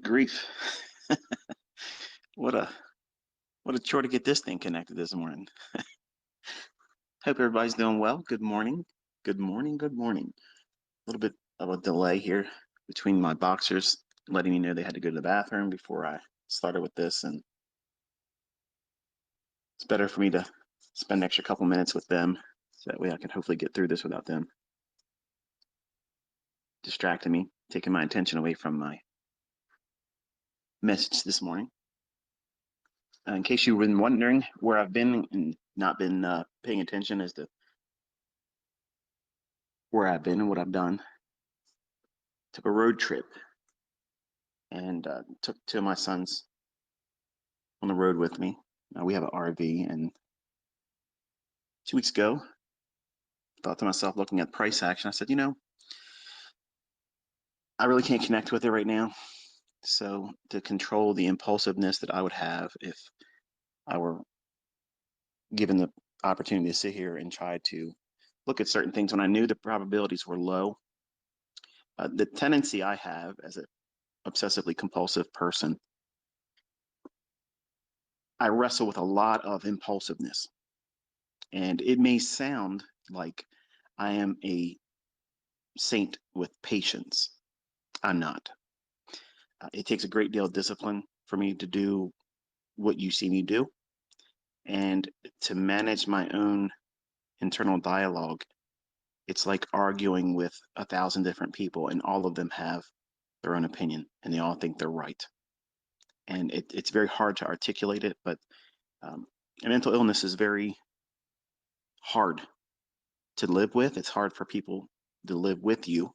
grief. What a what a chore to get this thing connected this morning. Hope everybody's doing well. Good morning. Good morning. Good morning. A little bit of a delay here between my boxers letting me know they had to go to the bathroom before I started with this, and it's better for me to spend an extra couple minutes with them so that way I can hopefully get through this without them distracting me, taking my attention away from my message this morning. In case you've been wondering where I've been and not been paying attention as to where I've been and what I've done, took a road trip and took two of my sons on the road with me. We have an RV, and 2 weeks ago, thought to myself, looking at price action, I said, I really can't connect with it right now. So to control the impulsiveness that I would have if I were given the opportunity to sit here and try to look at certain things when I knew the probabilities were low. The tendency I have as an obsessively compulsive person, I wrestle with a lot of impulsiveness. And it may sound like I am a saint with patience. I'm not. It takes a great deal of discipline for me to do what you see me do, and to manage my own internal dialogue. It's like arguing with 1,000 different people, and all of them have their own opinion, and they all think they're right. And it's very hard to articulate it, but mental illness is very hard to live with. It's hard for people to live with you,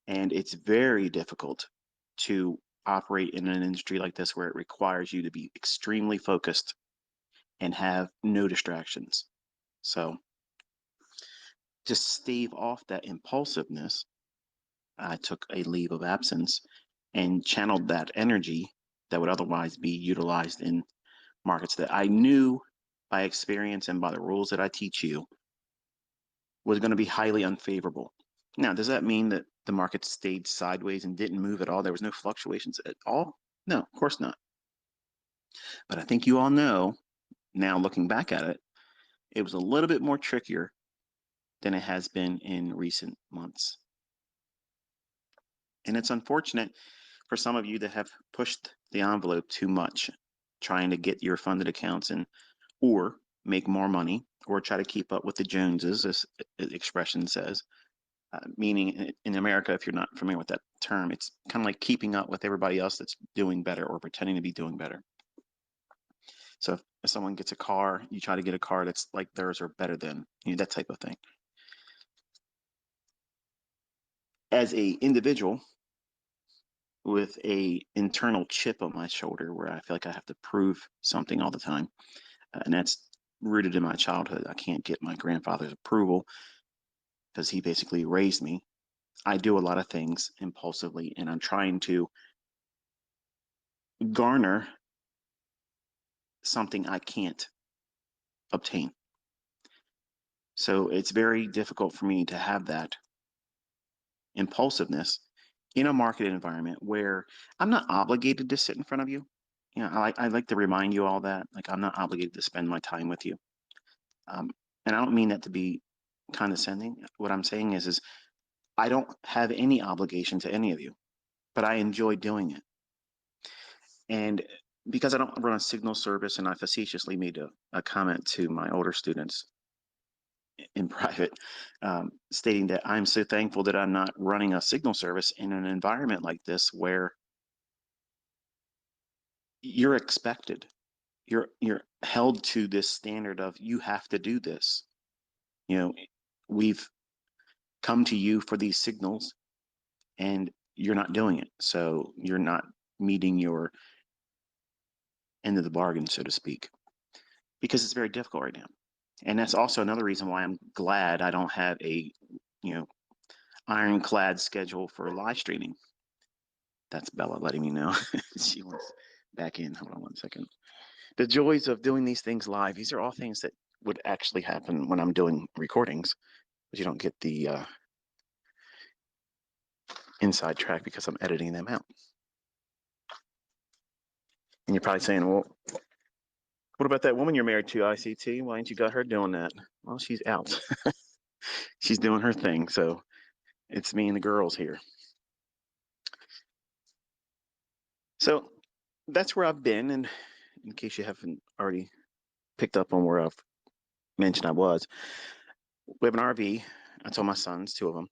and it's very difficult to operate in an industry like this where it requires you to be extremely focused and have no distractions. So just stave off that impulsiveness, I took a leave of absence and channeled that energy that would otherwise be utilized in markets that I knew by experience and by the rules that I teach you was going to be highly unfavorable. Now, does that mean that the market stayed sideways and didn't move at all? There was no fluctuations at all? No, of course not. But I think you all know, now looking back at it, it was a little bit more trickier than it has been in recent months. And it's unfortunate for some of you that have pushed the envelope too much, trying to get your funded accounts and or make more money or try to keep up with the Joneses, as the expression says. Meaning in America, if you're not familiar with that term, it's kind of like keeping up with everybody else that's doing better or pretending to be doing better. So if someone gets a car, you try to get a car that's like theirs or better than, that type of thing. As a individual with a internal chip on my shoulder where I feel like I have to prove something all the time, and that's rooted in my childhood. I can't get my grandfather's approval because he basically raised me. I do a lot of things impulsively, and I'm trying to garner something I can't obtain. So it's very difficult for me to have that impulsiveness in a market environment where I'm not obligated to sit in front of you. I like to remind you all that, like, I'm not obligated to spend my time with you. And I don't mean that to be condescending. What I'm saying is I don't have any obligation to any of you, but I enjoy doing it. And because I don't run a signal service, and I facetiously made a comment to my older students in private, stating that I'm so thankful that I'm not running a signal service in an environment like this where you're expected. You're held to this standard of you have to do this. We've come to you for these signals and you're not doing it. So you're not meeting your end of the bargain, so to speak, because it's very difficult right now. And that's also another reason why I'm glad I don't have a, ironclad schedule for live streaming. That's Bella letting me know. She wants back in. Hold on one second. The joys of doing these things live. These are all things that would actually happen when I'm doing recordings, but you don't get the inside track because I'm editing them out. And you're probably saying, well, what about that woman you're married to, ICT? Why ain't you got her doing that? Well, she's out. She's doing her thing. So it's me and the girls here. So that's where I've been. And in case you haven't already picked up on where I've mentioned I was, we have an RV. I told my sons, two of them,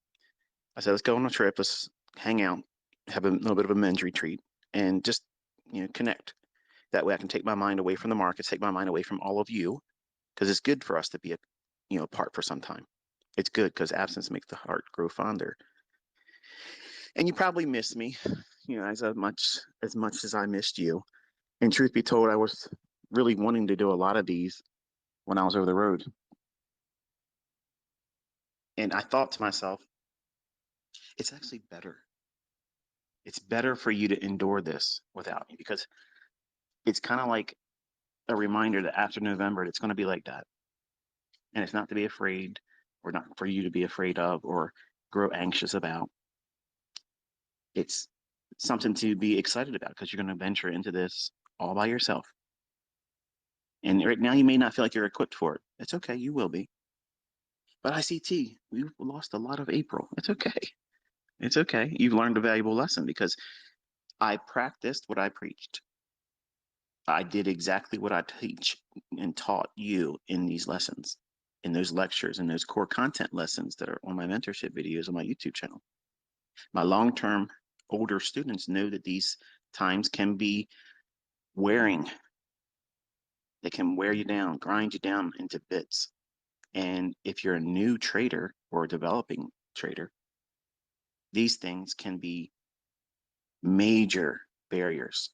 I said, let's go on a trip. Let's hang out, have a little bit of a men's retreat, and just, connect. That way I can take my mind away from the markets, take my mind away from all of you, because it's good for us to be, apart for some time. It's good because absence makes the heart grow fonder. And you probably missed me, as much as I missed you. And truth be told, I was really wanting to do a lot of these when I was over the road. And I thought to myself, it's actually better. It's better for you to endure this without me because it's kind of like a reminder that after November, it's going to be like that. And it's not to be afraid or not for you to be afraid of or grow anxious about. It's something to be excited about because you're going to venture into this all by yourself. And right now, you may not feel like you're equipped for it. It's okay. You will be. But ICT, we've lost a lot of April. It's okay. It's okay. You've learned a valuable lesson because I practiced what I preached. I did exactly what I teach and taught you in these lessons, in those lectures, in those core content lessons that are on my mentorship videos on my YouTube channel. My long-term older students know that these times can be wearing. They can wear you down, grind you down into bits. And if you're a new trader or a developing trader, these things can be major barriers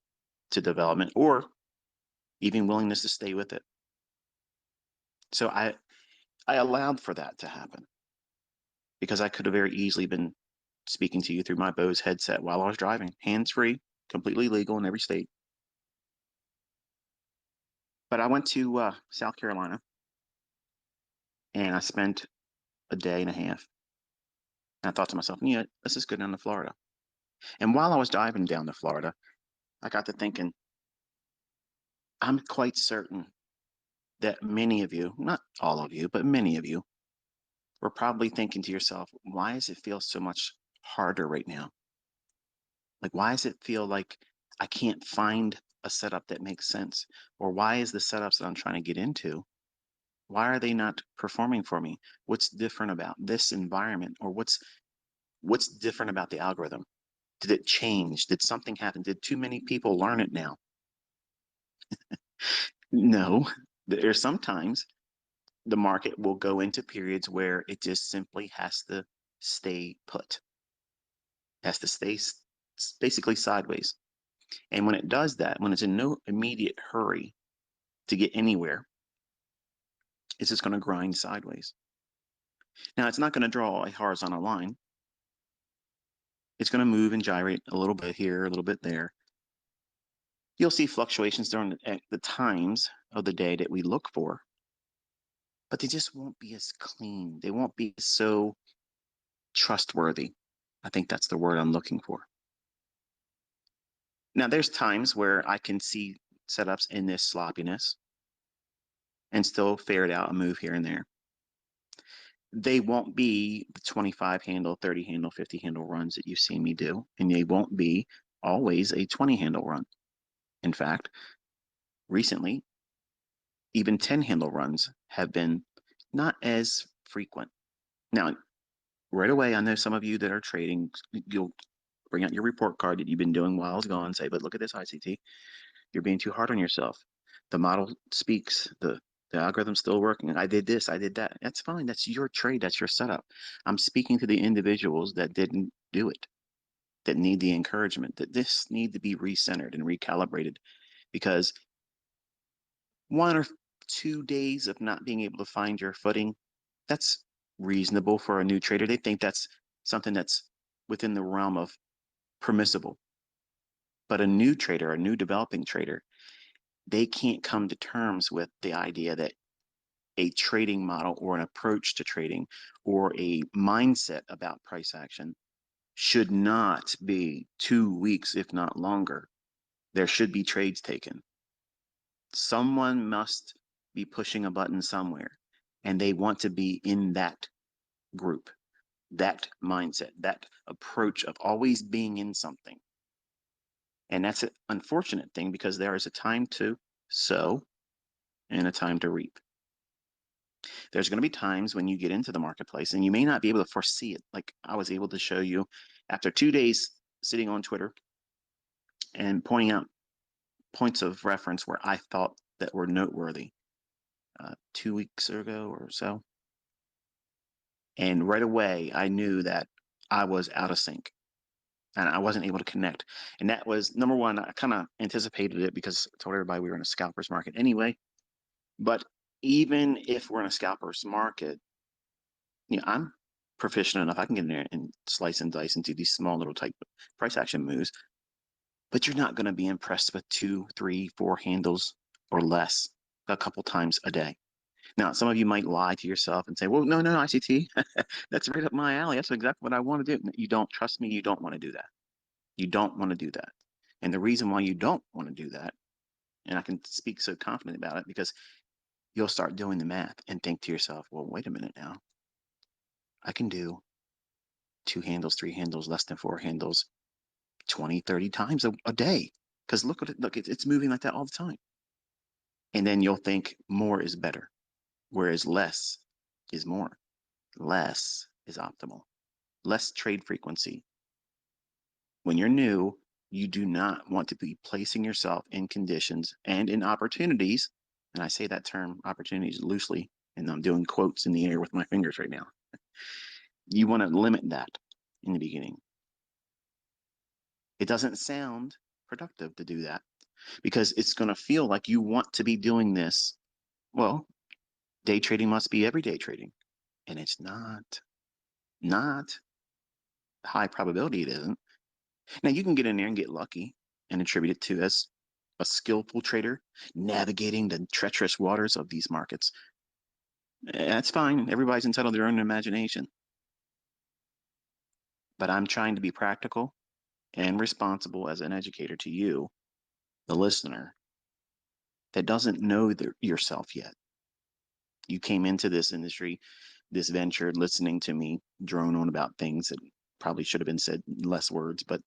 to development or even willingness to stay with it. So I allowed for that to happen because I could have very easily been speaking to you through my Bose headset while I was driving, hands-free, completely legal in every state. But I went to South Carolina and I spent a day and a half. And I thought to myself, yeah, let's just go down to Florida. And while I was driving down to Florida, I got to thinking, I'm quite certain that many of you, not all of you, but many of you, were probably thinking to yourself, why does it feel so much harder right now? Like, why does it feel like I can't find a setup that makes sense? Or why is the setups that I'm trying to get into, why are they not performing for me? What's different about this environment? Or what's different about the algorithm? Did it change? Did something happen? Did too many people learn it now? No. There's sometimes the market will go into periods where it just simply has to stay put, has to stay basically sideways. And when it does that, when it's in no immediate hurry to get anywhere, it's just going to grind sideways. Now, it's not going to draw a horizontal line. It's going to move and gyrate a little bit here, a little bit there. You'll see fluctuations during the times of the day that we look for, but they just won't be as clean. They won't be so trustworthy. I think that's the word I'm looking for. Now, there's times where I can see setups in this sloppiness and still ferret out a move here and there. They won't be the 25 handle, 30 handle, 50 handle runs that you've seen me do, and they won't be always a 20 handle run. In fact, recently, even 10 handle runs have been not as frequent. Now, right away, I know some of you that are trading, you'll bring out your report card that you've been doing while I was gone and say, but look at this ICT. You're being too hard on yourself. The model speaks, the algorithm's still working. I did this, I did that. That's fine. That's your trade. That's your setup. I'm speaking to the individuals that didn't do it, that need the encouragement, that this need to be recentered and recalibrated because 1 or 2 days of not being able to find your footing, that's reasonable for a new trader. They think that's something that's within the realm of permissible. But a new trader, a new developing trader, they can't come to terms with the idea that a trading model or an approach to trading or a mindset about price action should not be 2 weeks, if not longer, There should be trades taken. Someone must be pushing a button somewhere, and they want to be in that group, that mindset, that approach of always being in something. And that's an unfortunate thing because there is a time to sow and a time to reap. There's going to be times when you get into the marketplace and you may not be able to foresee it. Like I was able to show you after 2 days sitting on Twitter and pointing out points of reference where I thought that were noteworthy 2 weeks ago or so. And right away, I knew that I was out of sync and I wasn't able to connect. And that was number one, I kind of anticipated it because I told everybody we were in a scalper's market anyway. But even if we're in a scalper's market, I'm proficient enough. I can get in there and slice and dice into these small little type price action moves. But you're not going to be impressed with 2, 3, 4 handles or less a couple times a day. Now, some of you might lie to yourself and say, well, no, no, ICT, that's right up my alley. That's exactly what I want to do. You don't trust me. You don't want to do that. You don't want to do that. And the reason why you don't want to do that, and I can speak so confidently about it, because you'll start doing the math and think to yourself, well, wait a minute now. I can do 2 handles, 3 handles, less than 4 handles, 20, 30 times a day. Because look at it, look, it's moving like that all the time. And then you'll think more is better, whereas less is more. Less is optimal. Less trade frequency. When you're new, you do not want to be placing yourself in conditions and in opportunities. And I say that term opportunities loosely, and I'm doing quotes in the air with my fingers right now. You want to limit that in the beginning. It doesn't sound productive to do that because it's going to feel like you want to be doing this. Well, day trading must be everyday trading. And it's not high probability it isn't. Now you can get in there and get lucky and attribute it to as a skillful trader navigating the treacherous waters of these markets. That's fine. Everybody's entitled to their own imagination. But I'm trying to be practical and responsible as an educator to you, the listener, that doesn't know yourself yet. You came into this industry, this venture, listening to me drone on about things that probably should have been said in less words, but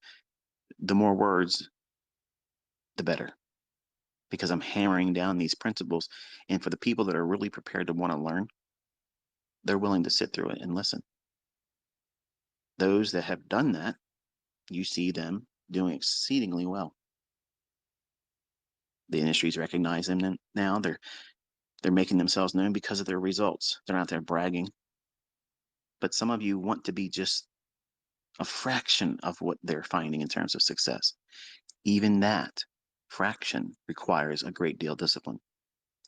the more words, the better, because I'm hammering down these principles. And for the people that are really prepared to want to learn, they're willing to sit through it and listen. Those that have done that, you see them doing exceedingly well. The industries recognize them now. They're making themselves known because of their results. They're not there bragging. But some of you want to be just a fraction of what they're finding in terms of success. Even that fraction requires a great deal of discipline.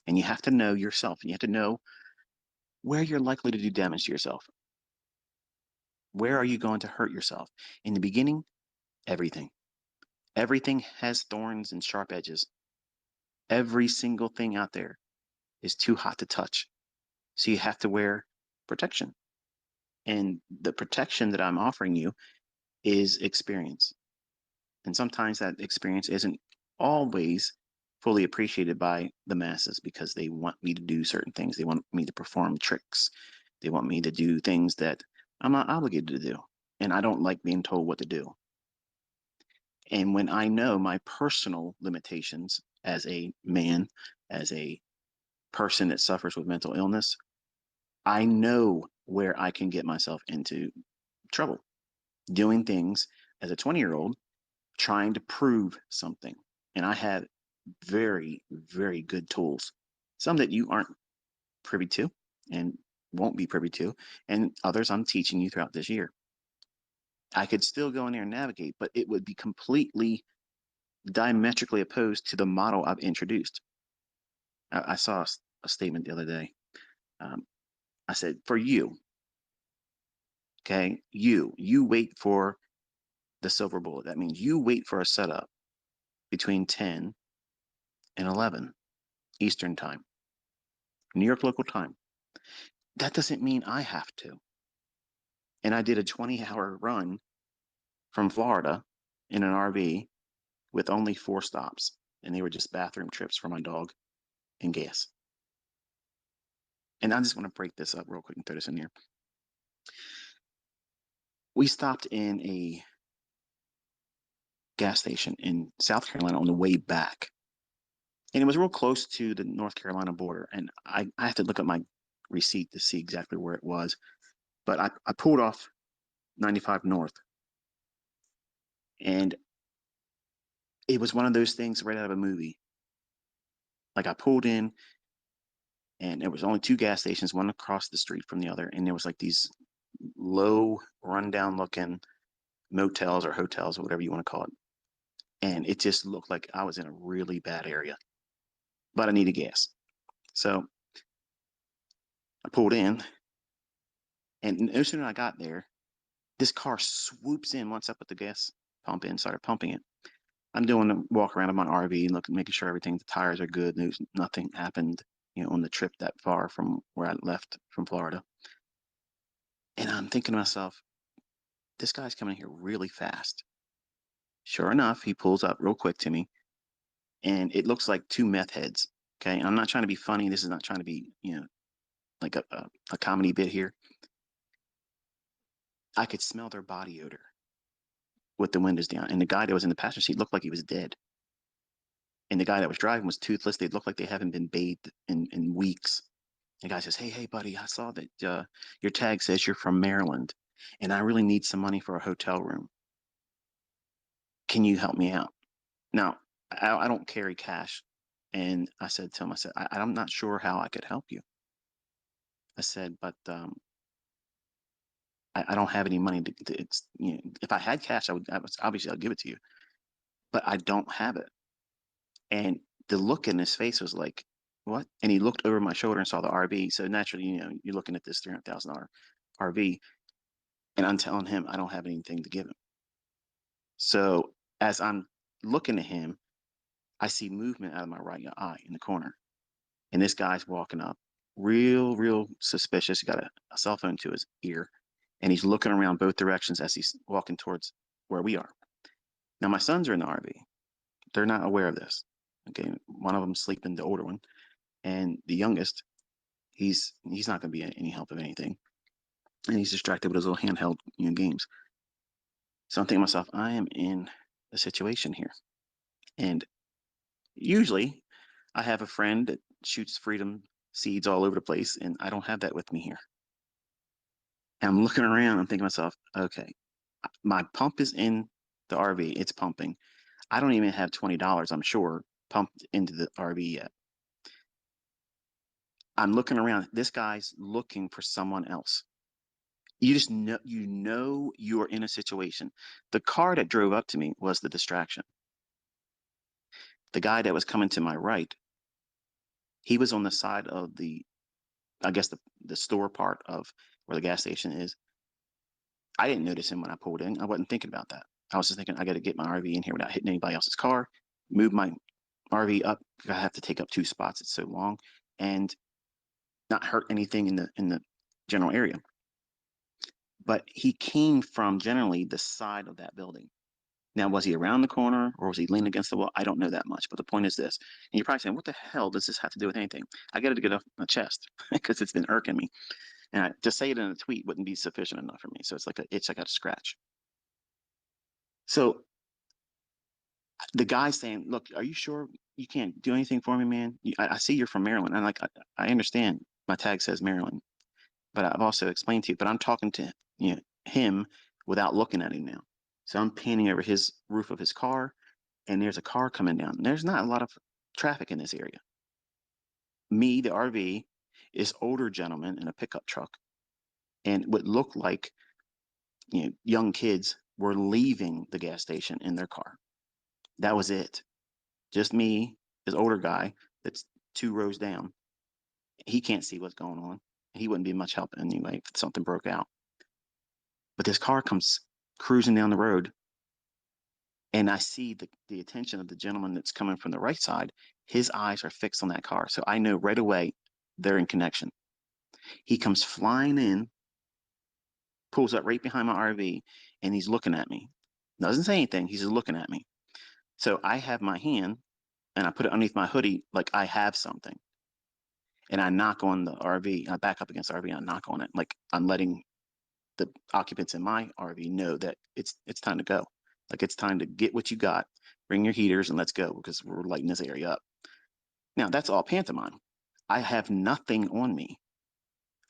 And you have to know yourself. You have to know where you're likely to do damage to yourself. Where are you going to hurt yourself? In the beginning, everything. Everything has thorns and sharp edges. Every single thing out there is too hot to touch. So you have to wear protection. And the protection that I'm offering you is experience. And sometimes that experience isn't always fully appreciated by the masses because they want me to do certain things. They want me to perform tricks. They want me to do things that I'm not obligated to do. And I don't like being told what to do. And when I know my personal limitations as a man, as a person that suffers with mental illness, I know where I can get myself into trouble doing things as a 20-year-old trying to prove something. And I had very, very good tools, some that you aren't privy to and won't be privy to, and others I'm teaching you throughout this year. I could still go in there and navigate, but it would be completely diametrically opposed to the model I've introduced. I saw a statement the other day. Um, I said, for you, okay, you wait for the silver bullet. That means you wait for a setup between 10 and 11 Eastern time, New York local time. That doesn't mean I have to. And I did a 20-hour run from Florida in an RV with only 4 stops, and they were just bathroom trips for my dog and gas. And I just want to break this up real quick and throw this in here. We stopped in a gas station in South Carolina on the way back, and it was real close to the North Carolina border. And I have to look at my receipt to see exactly where it was, but I pulled off 95 North, and it was one of those things right out of a movie. Like I pulled in, and there was only 2 gas stations, one across the street from the other, and there was like these low, rundown looking motels or hotels or whatever you want to call it. And it just looked like I was in a really bad area, but I needed gas. So I pulled in, and no sooner than I got there, this car swoops in once I put the gas pump in, started pumping it. I'm doing a walk around in my RV, looking, making sure everything, the tires are good. There's nothing happened, on the trip that far from where I left from Florida. And I'm thinking to myself, this guy's coming here really fast. Sure enough, he pulls up real quick to me, and it looks like 2 meth heads. Okay, I'm not trying to be funny. This is not trying to be, like a comedy bit here. I could smell their body odor with the windows down, and the guy that was in the passenger seat looked like he was dead. And the guy that was driving was toothless. They looked like they haven't been bathed in weeks. The guy says, "Hey, buddy, I saw that your tag says you're from Maryland, and I really need some money for a hotel room. Can you help me out?" Now, I don't carry cash. And I said to him, I said, I'm not sure how I could help you. I said, but I don't have any money if I had cash, obviously I'll give it to you, but I don't have it. And the look in his face was like, what? And he looked over my shoulder and saw the RV. So naturally, you're looking at this $300,000 RV, and I'm telling him I don't have anything to give him. So as I'm looking at him, I see movement out of my right eye in the corner. And this guy's walking up, real suspicious. He got a cell phone to his ear, and he's looking around both directions as he's walking towards where we are. Now, my sons are in the RV. They're not aware of this. Okay, one of them's sleeping, the older one, and the youngest, he's not going to be any help of anything, and he's distracted with his little handheld games. So I'm thinking to myself, I am in a situation here, and usually I have a friend that shoots freedom seeds all over the place, and I don't have that with me here. And I'm looking around, I'm thinking to myself, okay, my pump is in the RV, it's pumping. I don't even have $20, I'm sure, pumped into the RV yet. I'm looking around. This guy's looking for someone else. You just know you are in a situation. The car that drove up to me was the distraction. The guy that was coming to my right, he was on the side of I guess the store part of where the gas station is. I didn't notice him when I pulled in. I wasn't thinking about that. I was just thinking I got to get my RV in here without hitting anybody else's car, move my RV up. I have to take up 2 spots. It's so long, and not hurt anything in the general area. But he came from generally the side of that building. Now, was he around the corner or was he leaning against the wall? I don't know that much. But the point is this, and you're probably saying, what the hell does this have to do with anything? I got to get off my chest because it's been irking me. And to say it in a tweet wouldn't be sufficient enough for me. So it's like an itch I got to scratch. So the guy's saying, look, are you sure you can't do anything for me, man? I see you're from Maryland. And I understand my tag says Maryland, but I've also explained to you, but I'm talking to him without looking at him now. So I'm panning over his roof of his car, and there's a car coming down. There's not a lot of traffic in this area. Me, the RV, is older gentleman in a pickup truck, and what looked like young kids were leaving the gas station in their car. That was it. Just me, this older guy that's 2 rows down. He can't see what's going on. He wouldn't be much help anyway if something broke out. But this car comes cruising down the road, and I see the attention of the gentleman that's coming from the right side. His eyes are fixed on that car. So I know right away they're in connection. He comes flying in, pulls up right behind my RV, and he's looking at me. Doesn't say anything. He's just looking at me. So I have my hand and I put it underneath my hoodie like I have something. And I knock on the RV. I back up against the RV and I knock on it. Like I'm letting the occupants in my RV know that it's time to go. Like it's time to get what you got, bring your heaters, and let's go because we're lighting this area up. Now that's all pantomime. I have nothing on me.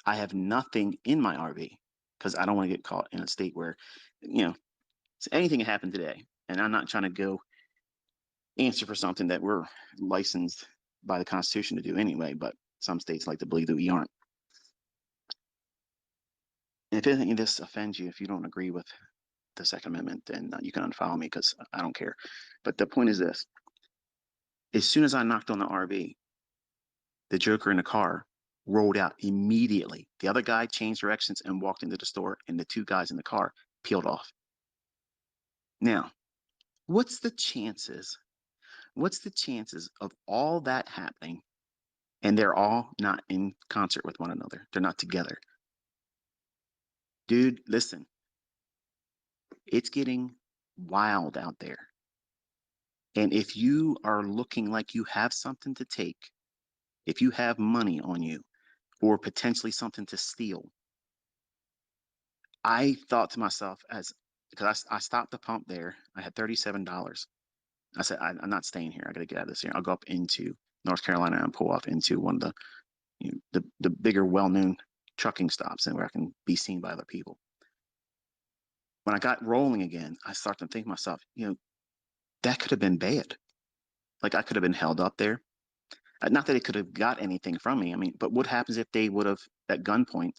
I have nothing in my RV because I don't want to get caught in a state where, you know, anything can happen today. And I'm not trying to go answer for something that we're licensed by the Constitution to do anyway, but some states like to believe that we aren't. And if anything of this offends you, if you don't agree with the Second Amendment, then you can unfollow me because I don't care. But the point is this: as soon as I knocked on the RV, the Joker in the car rolled out immediately. The other guy changed directions and walked into the store, and the two guys in the car peeled off. Now, what's the chances? What's the chances of all that happening and they're all not in concert with one another? They're not together. Dude, listen, it's getting wild out there. And if you are looking like you have something to take, if you have money on you or potentially something to steal, I thought to myself as because I stopped the pump there. I had $37. I said, I'm not staying here. I got to get out of this here. I'll go up into North Carolina and pull off into one of the the bigger, well-known trucking stops and where I can be seen by other people. When I got rolling again, I started to think to myself, that could have been bad. Like I could have been held up there. Not that they could have got anything from me. I mean, but what happens if they would have, at gunpoint,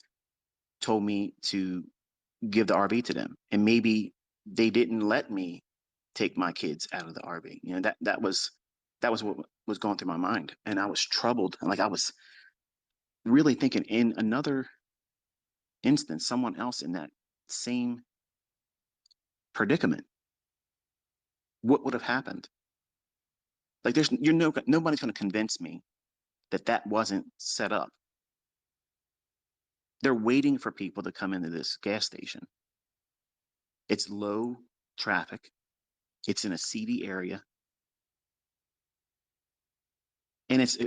told me to give the RV to them, and maybe they didn't let me take my kids out of the RV. That was what was going through my mind, and I was troubled. And like I was really thinking, in another instance, someone else in that same predicament, what would have happened? Like nobody's going to convince me that that wasn't set up. They're waiting for people to come into this gas station. It's low traffic. It's in a seedy area, and it's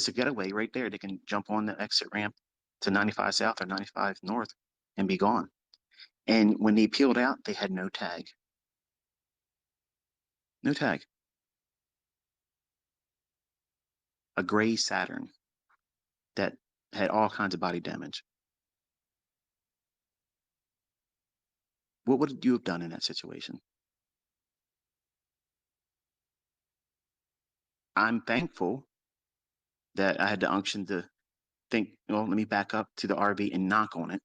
a getaway right there. They can jump on the exit ramp to 95 South or 95 North and be gone. And when they peeled out, they had no tag. No tag. A gray Saturn that had all kinds of body damage. What would you have done in that situation? I'm thankful that I had the unction to think, well, let me back up to the RV and knock on it.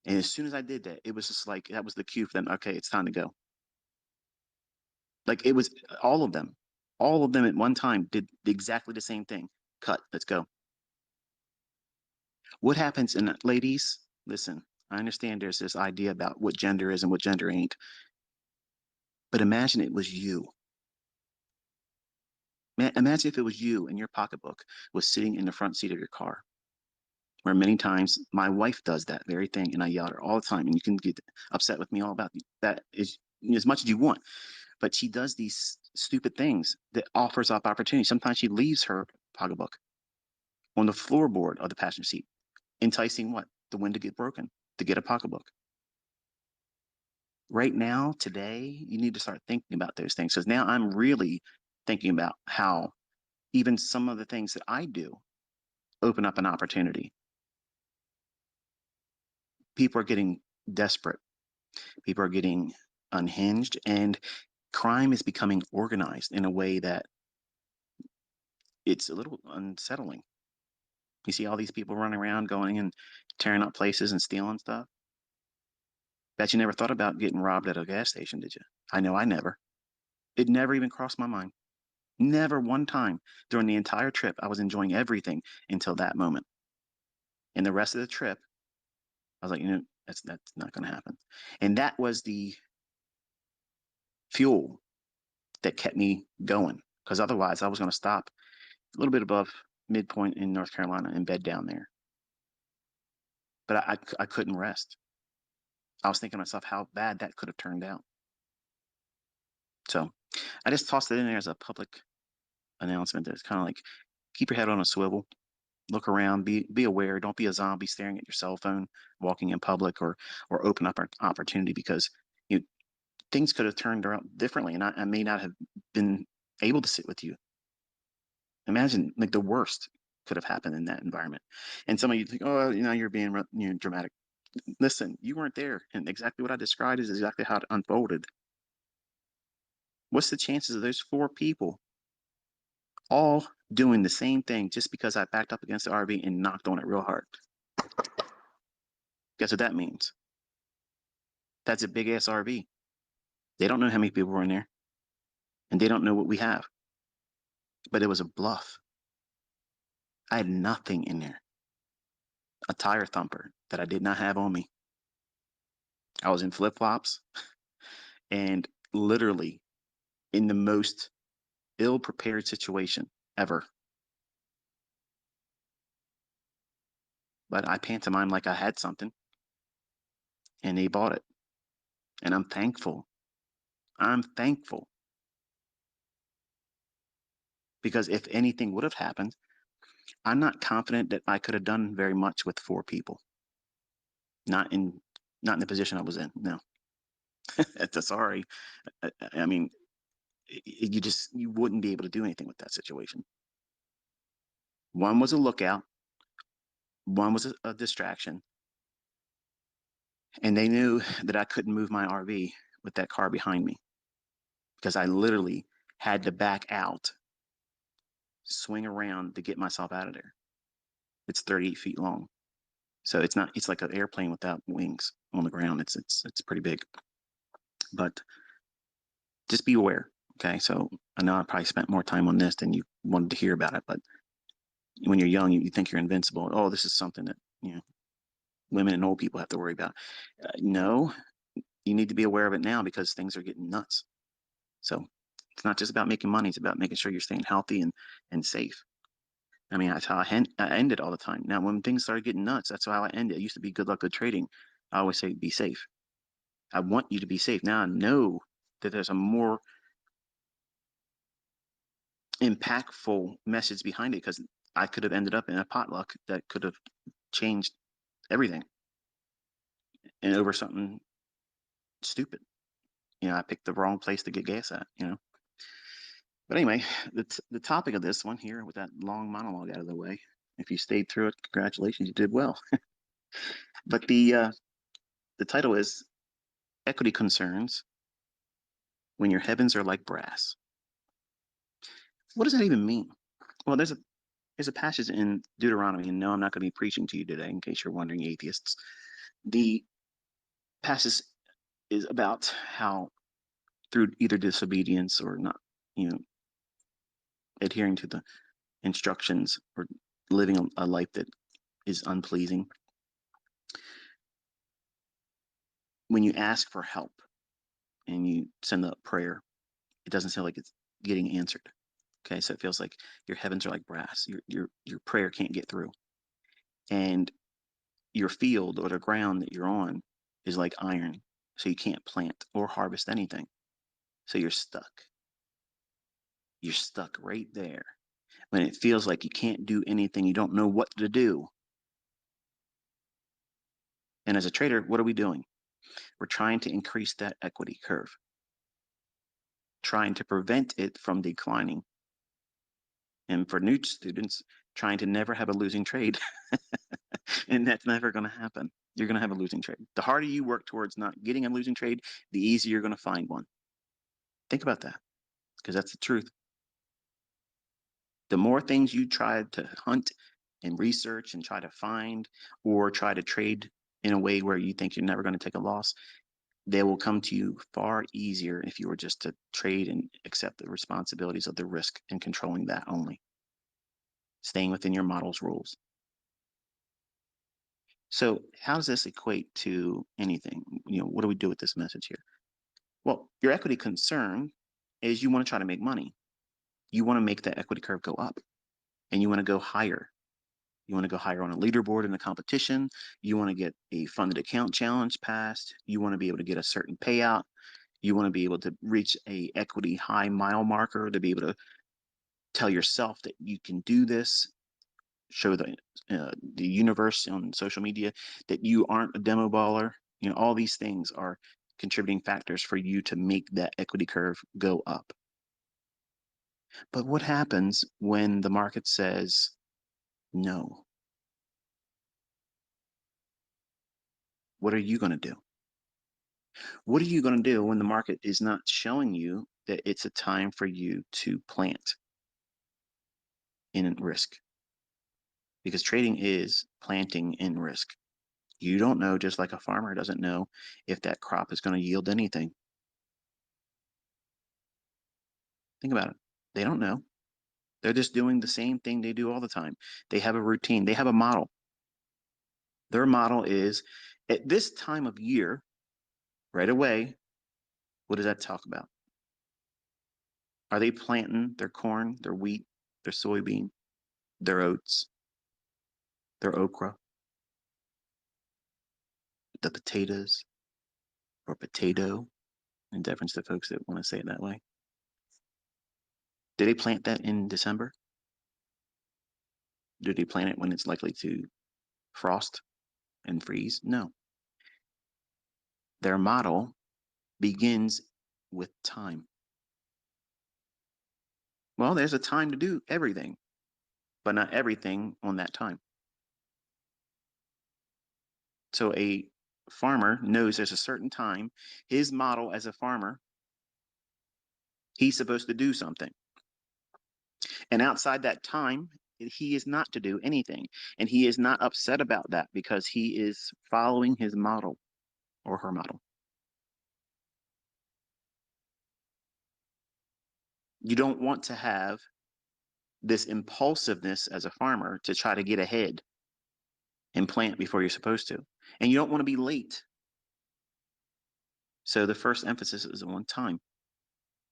And as soon as I did that, it was just like that was the cue for them. Okay, it's time to go. Like it was all of them at one time did exactly the same thing. Cut, let's go. What happens in ladies? Listen, I understand there's this idea about what gender is and what gender ain't, but imagine it was you. Imagine if it was you and your pocketbook was sitting in the front seat of your car, where many times my wife does that very thing, and I yell at her all the time. And you can get upset with me all about that is as much as you want, but she does these stupid things that offers up opportunity. Sometimes she leaves her pocketbook on the floorboard of the passenger seat, enticing what? The wind to get broken, to get a pocketbook. Right now, today, you need to start thinking about those things because now I'm really thinking about how even some of the things that I do open up an opportunity. People are getting desperate, people are getting unhinged, and crime is becoming organized in a way that it's a little unsettling. You see all these people running around going and tearing up places and stealing stuff. Bet you never thought about getting robbed at a gas station, did you? I know I never. It never even crossed my mind. Never one time during the entire trip. I was enjoying everything until that moment. And the rest of the trip, I was like, that's not going to happen. And that was the fuel that kept me going. Because otherwise, I was going to stop a little bit above midpoint in North Carolina and bed down there. But I couldn't rest. I was thinking to myself how bad that could have turned out. So I just tossed it in there as a public announcement. That's kind of like keep your head on a swivel, look around, be aware. Don't be a zombie staring at your cell phone, walking in public, or open up an opportunity because you know, things could have turned around differently, and I may not have been able to sit with you. Imagine like the worst could have happened in that environment, and some of you think, oh, you're being dramatic. Listen, you weren't there, and exactly what I described is exactly how it unfolded. What's the chances of those four people all doing the same thing just because I backed up against the RV and knocked on it real hard? Guess what that means? That's a big ass RV. They don't know how many people were in there, and they don't know what we have. But it was a bluff. I had nothing in there. A tire thumper that I did not have on me. I was in flip flops and literally in the most ill prepared situation ever. But I pantomimed like I had something and they bought it. And I'm thankful. I'm thankful because if anything would have happened, I'm not confident that I could have done very much with four people. Not in not in the position I was in. No. Sorry. I mean, you wouldn't be able to do anything with that situation. One was a lookout, one was a distraction, and they knew that I couldn't move my RV with that car behind me because I literally had to back out, swing around to get myself out of there. It's 38 feet long. So it's not, it's like an airplane without wings on the ground. It's pretty big. But just be aware. Okay. So I know I probably spent more time on this than you wanted to hear about it, but when you're young, you think you're invincible. Oh, this is something that, women and old people have to worry about. No, you need to be aware of it now because things are getting nuts. So it's not just about making money; it's about making sure you're staying healthy and safe. I mean, that's how I end it all the time. Now, when things started getting nuts, that's how I end it. It used to be good luck, good trading. I always say, be safe. I want you to be safe. Now I know that there's a more impactful message behind it because I could have ended up in a potluck that could have changed everything and over something stupid. I picked the wrong place to get gas at. But anyway, the topic of this one here, with that long monologue out of the way, if you stayed through it, congratulations, you did well. But the title is Equity Concerns When Your Heavens Are Like Brass. What does that even mean? Well, there's a passage in Deuteronomy, and no, I'm not going to be preaching to you today, in case you're wondering, atheists. The passage is about how through either disobedience or not, you know, adhering to the instructions or living a life that is unpleasing, when you ask for help and you send a prayer, it doesn't feel like it's getting answered. Okay, so it feels like your heavens are like brass. Your prayer can't get through, and your field or the ground that you're on is like iron, so you can't plant or harvest anything. So you're stuck. You're stuck right there when it feels like you can't do anything. You don't know what to do. And as a trader, what are we doing? We're trying to increase that equity curve, trying to prevent it from declining. And for new students, trying to never have a losing trade. And that's never going to happen. You're going to have a losing trade. The harder you work towards not getting a losing trade, the easier you're going to find one. Think about that because that's the truth. The more things you try to hunt and research and try to find or try to trade in a way where you think you're never going to take a loss, they will come to you far easier if you were just to trade and accept the responsibilities of the risk and controlling that only, staying within your model's rules. So how does this equate to anything? What do we do with this message here? Well, your equity concern is you want to try to make money. You want to make that equity curve go up and you want to go higher. You want to go higher on a leaderboard in a competition. You want to get a funded account challenge passed. You want to be able to get a certain payout. You want to be able to reach a equity high mile marker to be able to tell yourself that you can do this, show the universe on social media that you aren't a demo baller. You know, all these things are contributing factors for you to make that equity curve go up. But what happens when the market says no? What are you going to do? What are you going to do when the market is not showing you that it's a time for you to plant in risk? Because trading is planting in risk. You don't know, just like a farmer doesn't know if that crop is going to yield anything. Think about it. They don't know. They're just doing the same thing they do all the time. They have a routine, they have a model. Their model is at this time of year, right away, what does that talk about? Are they planting their corn, their wheat, their soybean, their oats, their okra, the potatoes, or potato, in deference to folks that want to say it that way? Do they plant that in December? Do they plant it when it's likely to frost and freeze? No. Their model begins with time. Well, there's a time to do everything, but not everything on that time. So a farmer knows there's a certain time, his model as a farmer, he's supposed to do something. And outside that time, he is not to do anything. And he is not upset about that because he is following his model or her model. You don't want to have this impulsiveness as a farmer to try to get ahead and plant before you're supposed to. And you don't want to be late. So the first emphasis is on time.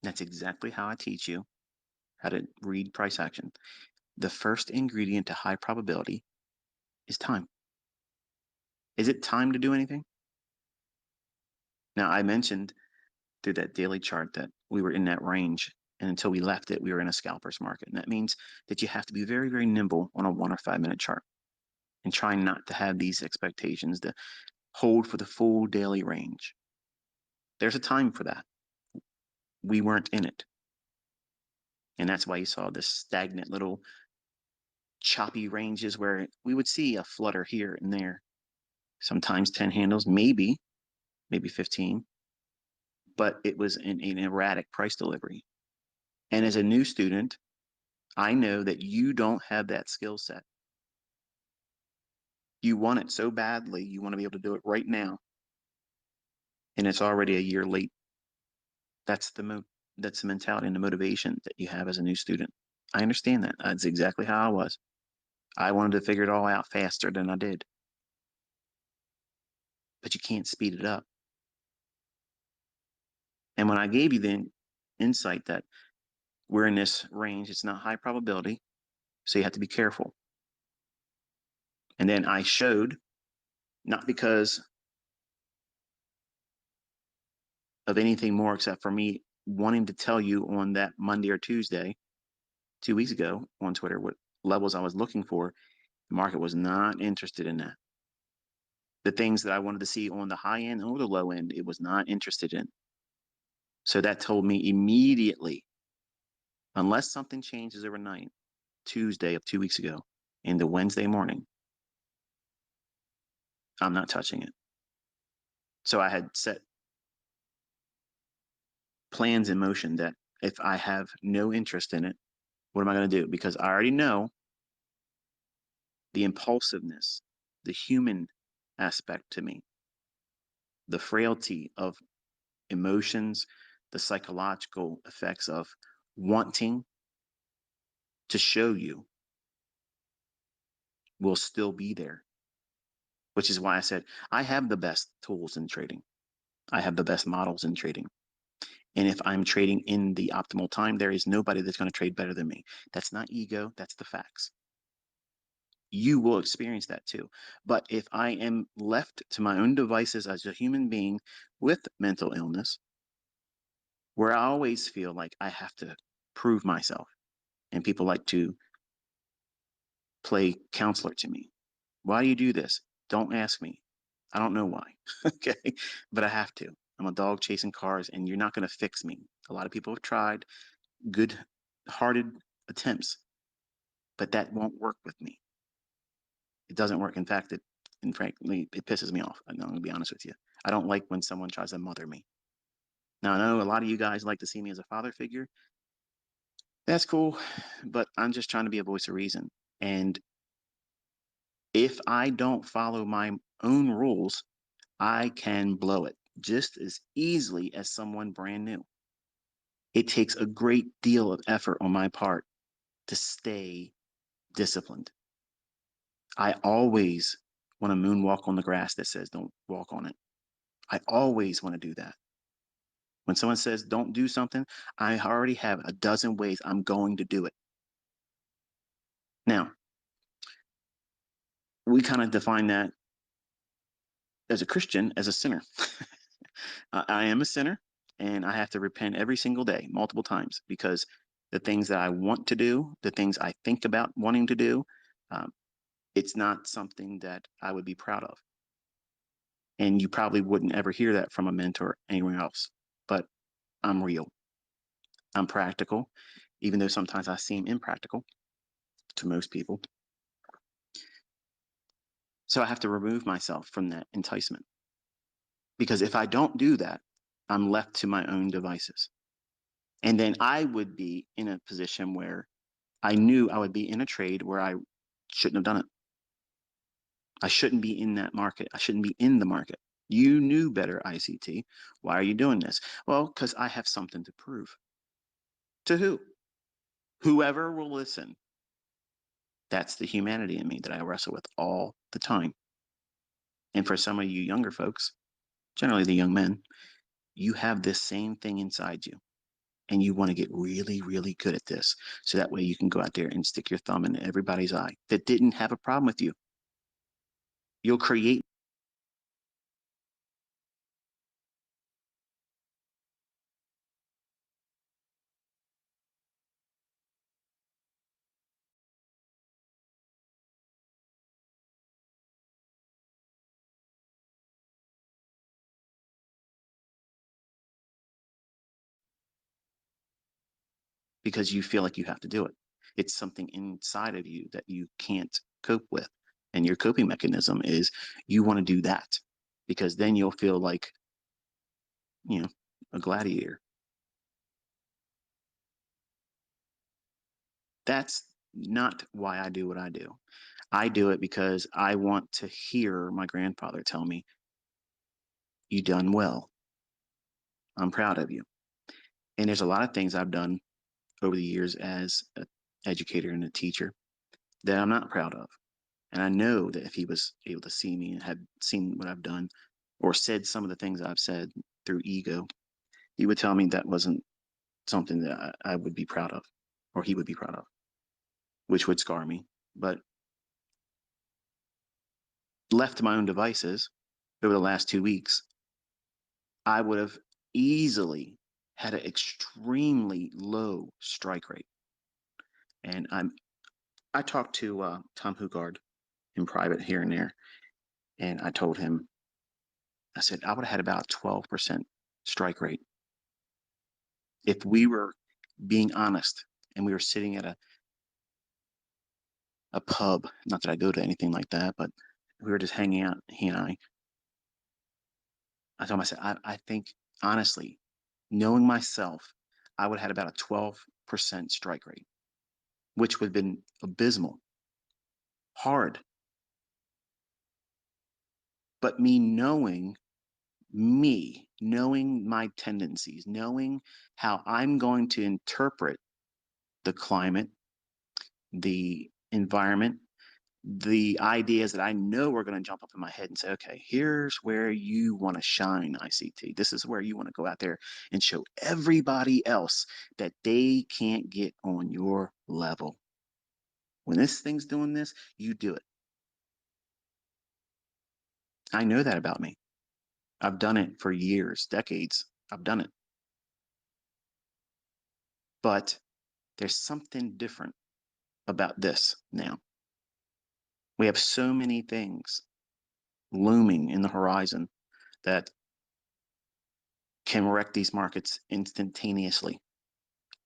That's exactly how I teach you how to read price action. The first ingredient to high probability is time. Is it time to do anything? Now, I mentioned through that daily chart that we were in that range. And until we left it, we were in a scalper's market. And that means that you have to be very, very nimble on a 1 or 5 minute chart and try not to have these expectations to hold for the full daily range. There's a time for that. We weren't in it. And that's why you saw this stagnant little choppy ranges where we would see a flutter here and there. Sometimes 10 handles, maybe 15, but it was an erratic price delivery. And as a new student, I know that you don't have that skill set. You want it so badly, you want to be able to do it right now, and it's already a year late. That's the mentality and the motivation that you have as a new student. I understand that. That's exactly how I was. I wanted to figure it all out faster than I did. But you can't speed it up. And when I gave you the insight that we're in this range, it's not high probability, so you have to be careful. And then I showed, not because of anything more except for me wanting to tell you on that Monday or Tuesday, 2 weeks ago on Twitter, what levels I was looking for. The market was not interested in that. The things that I wanted to see on the high end or the low end, it was not interested in. So that told me immediately, unless something changes overnight, Tuesday of 2 weeks ago, into Wednesday morning, I'm not touching it. So I had set plans in motion that if I have no interest in it, what am I going to do? Because I already know the impulsiveness, the human aspect to me, the frailty of emotions, the psychological effects of wanting to show you will still be there, which is why I said I have the best tools in trading. I have the best models in trading. And if I'm trading in the optimal time, there is nobody that's going to trade better than me. That's not ego, that's the facts. You will experience that too. But if I am left to my own devices as a human being with mental illness, where I always feel like I have to prove myself. And people like to play counselor to me. Why do you do this? Don't ask me. I don't know why. Okay. But I have to. I'm a dog chasing cars, and you're not going to fix me. A lot of people have tried good hearted attempts, but that won't work with me. It doesn't work. In fact, and frankly, it pisses me off. I'm going to be honest with you. I don't like when someone tries to mother me. Now, I know a lot of you guys like to see me as a father figure. That's cool, but I'm just trying to be a voice of reason. And if I don't follow my own rules, I can blow it just as easily as someone brand new. It takes a great deal of effort on my part to stay disciplined. I always want to moonwalk on the grass that says don't walk on it. I always want to do that. When someone says don't do something, I already have a dozen ways I'm going to do it. Now, we kind of define that as a Christian as a sinner. I am a sinner, and I have to repent every single day, multiple times, because the things that I want to do, the things I think about wanting to do, um, it's not something that I would be proud of. And you probably wouldn't ever hear that from a mentor anywhere else. But I'm real. I'm practical, even though sometimes I seem impractical to most people. So I have to remove myself from that enticement. Because if I don't do that, I'm left to my own devices. And then I would be in a position where I knew I would be in a trade where I shouldn't have done it. I shouldn't be in that market. I shouldn't be in the market. You knew better, ICT. Why are you doing this? Well, because I have something to prove. To who? Whoever will listen. That's the humanity in me that I wrestle with all the time. And for some of you younger folks, generally the young men, you have this same thing inside you. And you want to get really, really good at this. So that way you can go out there and stick your thumb in everybody's eye that didn't have a problem with you. You'll create because you feel like you have to do it. It's something inside of you that you can't cope with. And your coping mechanism is you want to do that because then you'll feel like, you know, a gladiator. That's not why I do what I do. I do it because I want to hear my grandfather tell me, you done well. I'm proud of you. And there's a lot of things I've done over the years as an educator and a teacher that I'm not proud of. And I know that if he was able to see me and had seen what I've done or said some of the things I've said through ego, he would tell me that wasn't something that I would be proud of or he would be proud of, which would scar me. But left to my own devices over the last 2 weeks, I would have easily had an extremely low strike rate. And I talked to Tom Hugard in private here and there, and I told him, I said, I would have had about 12% strike rate. If we were being honest and we were sitting at a pub, not that I go to anything like that, but we were just hanging out, he and I told him, I said, I think honestly, knowing myself, I would have had about a 12% strike rate, which would have been abysmal, hard. But me, knowing my tendencies, knowing how I'm going to interpret the climate, the environment, the ideas that I know are going to jump up in my head and say, okay, here's where you want to shine, ICT. This is where you want to go out there and show everybody else that they can't get on your level. When this thing's doing this, you do it. I know that about me. I've done it for years, decades. I've done it. But there's something different about this now. We have so many things looming in the horizon that can wreck these markets instantaneously.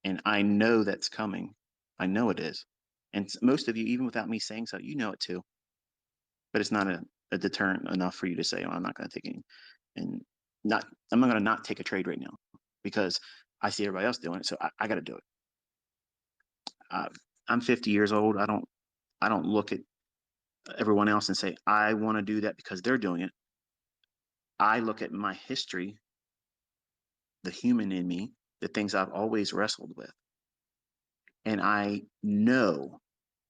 And I know that's coming. I know it is. And most of you, even without me saying so, you know it too. But it's not a deterrent enough for you to say, oh, I'm not going to take any, and not, I'm not going to not take a trade right now because I see everybody else doing it. So I got to do it. Uh, I'm 50 years old. I don't look at everyone else and say, I want to do that because they're doing it. I look at my history, the human in me, the things I've always wrestled with. And I know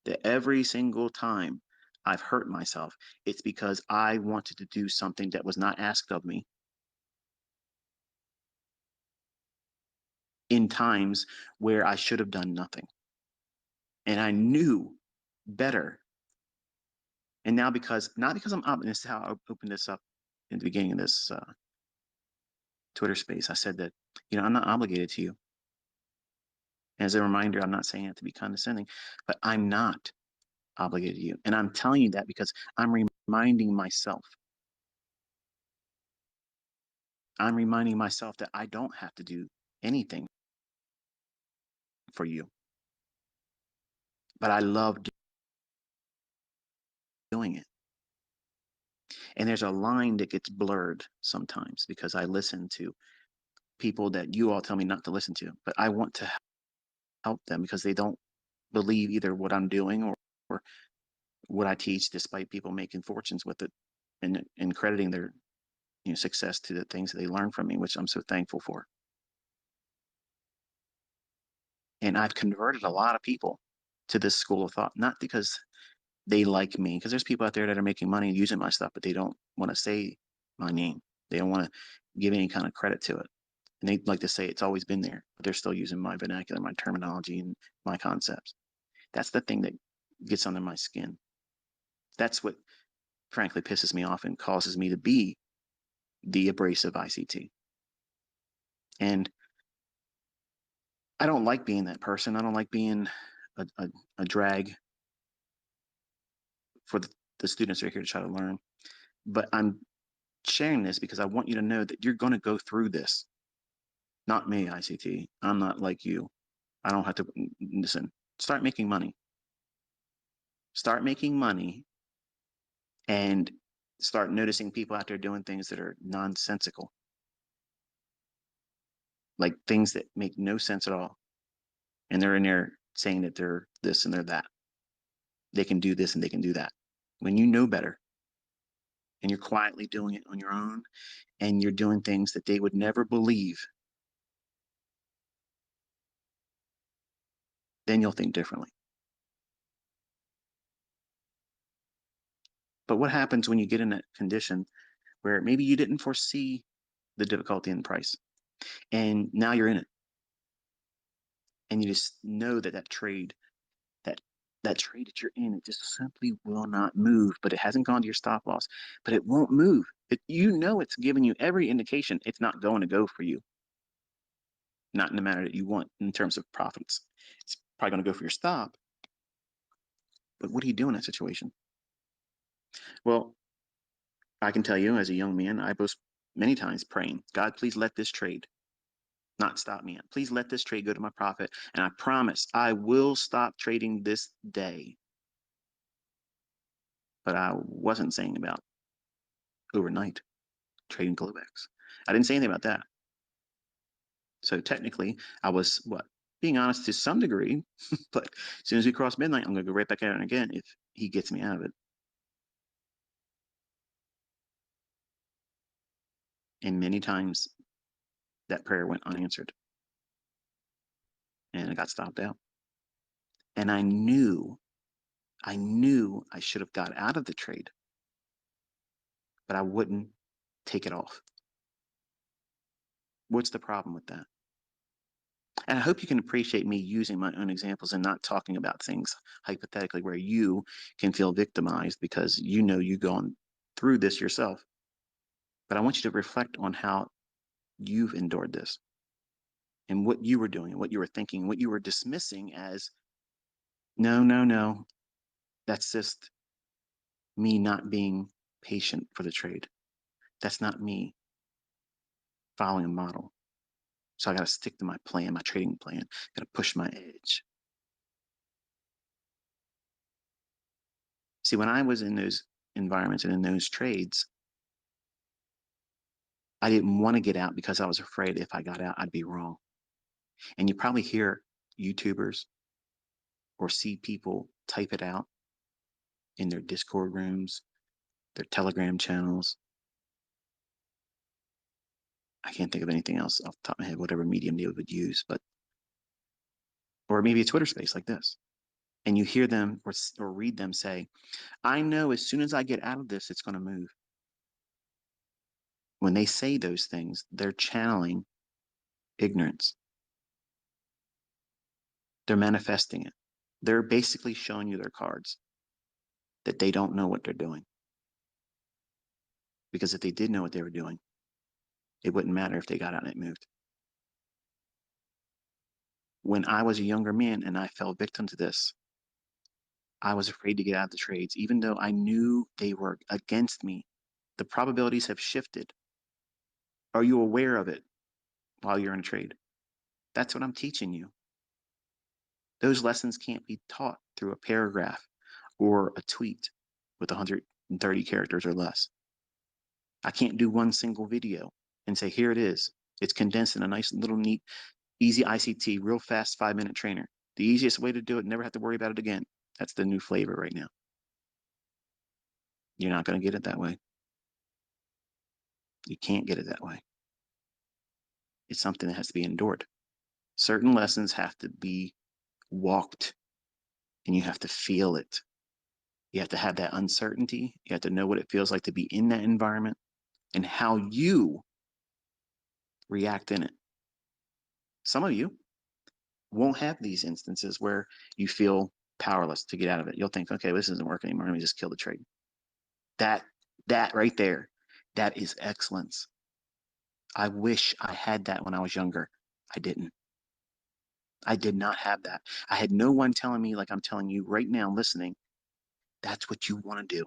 that every single time I've hurt myself, it's because I wanted to do something that was not asked of me in times where I should have done nothing. And I knew better. And now, because not because I'm up, and this is how I opened this up in the beginning of this Twitter space, I said that, I'm not obligated to you. As a reminder, I'm not saying it to be condescending, but I'm not obligated to you. And I'm telling you that because I'm reminding myself. I'm reminding myself that I don't have to do anything for you, but I love doing it. And there's a line that gets blurred sometimes because I listen to people that you all tell me not to listen to, but I want to help them because they don't believe either what I'm doing or what I teach, despite people making fortunes with it and crediting their success to the things that they learn from me, which I'm so thankful for. And I've converted a lot of people to this school of thought, not because they like me, because there's people out there that are making money using my stuff, but they don't want to say my name. They don't want to give any kind of credit to it. And they like to say it's always been there, but they're still using my vernacular, my terminology, and my concepts. That's the thing that gets under my skin. That's what frankly pisses me off and causes me to be the abrasive ICT. And I don't like being that person. I don't like being a drag for the students who are here to try to learn. But I'm sharing this because I want you to know that you're going to go through this. Not me, ICT. I'm not like you. I don't have to listen. Start making money. Start making money and start noticing people out there doing things that are nonsensical, like things that make no sense at all. And they're in there saying that they're this and they're that. They can do this and they can do that. When you know better and you're quietly doing it on your own and you're doing things that they would never believe, then you'll think differently. But what happens when you get in a condition where maybe you didn't foresee the difficulty in the price and now you're in it and you just know that that that trade that you're in, it just simply will not move, but it hasn't gone to your stop loss, but it won't move. It's giving you every indication it's not going to go for you, not in the manner that you want in terms of profits. It's probably going to go for your stop, but what do you do in that situation? Well, I can tell you as a young man, I was many times praying, God, please let this trade not stop me. Please let this trade go to my profit. And I promise I will stop trading this day. But I wasn't saying about overnight trading Globex. I didn't say anything about that. So technically, I was what? Being honest to some degree, but as soon as we cross midnight, I'm going to go right back at it again if he gets me out of it. And many times that prayer went unanswered and it got stopped out. And I knew I should have got out of the trade, but I wouldn't take it off. What's the problem with that? And I hope you can appreciate me using my own examples and not talking about things hypothetically where you can feel victimized because you've gone through this yourself. But I want you to reflect on how you've endured this. and what you were doing and what you were thinking, what you were dismissing as no, no, no. That's just me not being patient for the trade. That's not me following a model. So I got to stick to my plan, my trading plan. Got to push my edge. See, when I was in those environments and in those trades, I didn't want to get out because I was afraid if I got out, I'd be wrong. And you probably hear YouTubers or see people type it out in their Discord rooms, their Telegram channels. I can't think of anything else off the top of my head, whatever medium they would use, but or maybe a Twitter space like this. And you hear them or read them say, I know as soon as I get out of this, it's going to move. When they say those things, they're channeling ignorance. They're manifesting it. They're basically showing you their cards that they don't know what they're doing. Because if they did know what they were doing, it wouldn't matter if they got out and it moved. When I was a younger man and I fell victim to this, I was afraid to get out of the trades, even though I knew they were against me. The probabilities have shifted. Are you aware of it while you're in a trade? That's what I'm teaching you. Those lessons can't be taught through a paragraph or a tweet with 130 characters or less. I can't do one single video and say, here it is. It's condensed in a nice little neat, easy ICT, real fast 5-minute trainer. The easiest way to do it, never have to worry about it again. That's the new flavor right now. You're not going to get it that way. You can't get it that way. It's something that has to be endured. Certain lessons have to be walked and you have to feel it. You have to have that uncertainty. You have to know what it feels like to be in that environment and how you react in it. Some of you won't have these instances where you feel powerless to get out of it. You'll think, okay, this isn't working anymore. Let me just kill the trade. That that right there, that is excellence. I wish I had that when I was younger. I didn't. I did not have that. I had no one telling me like I'm telling you right now, listening, that's what you want to do.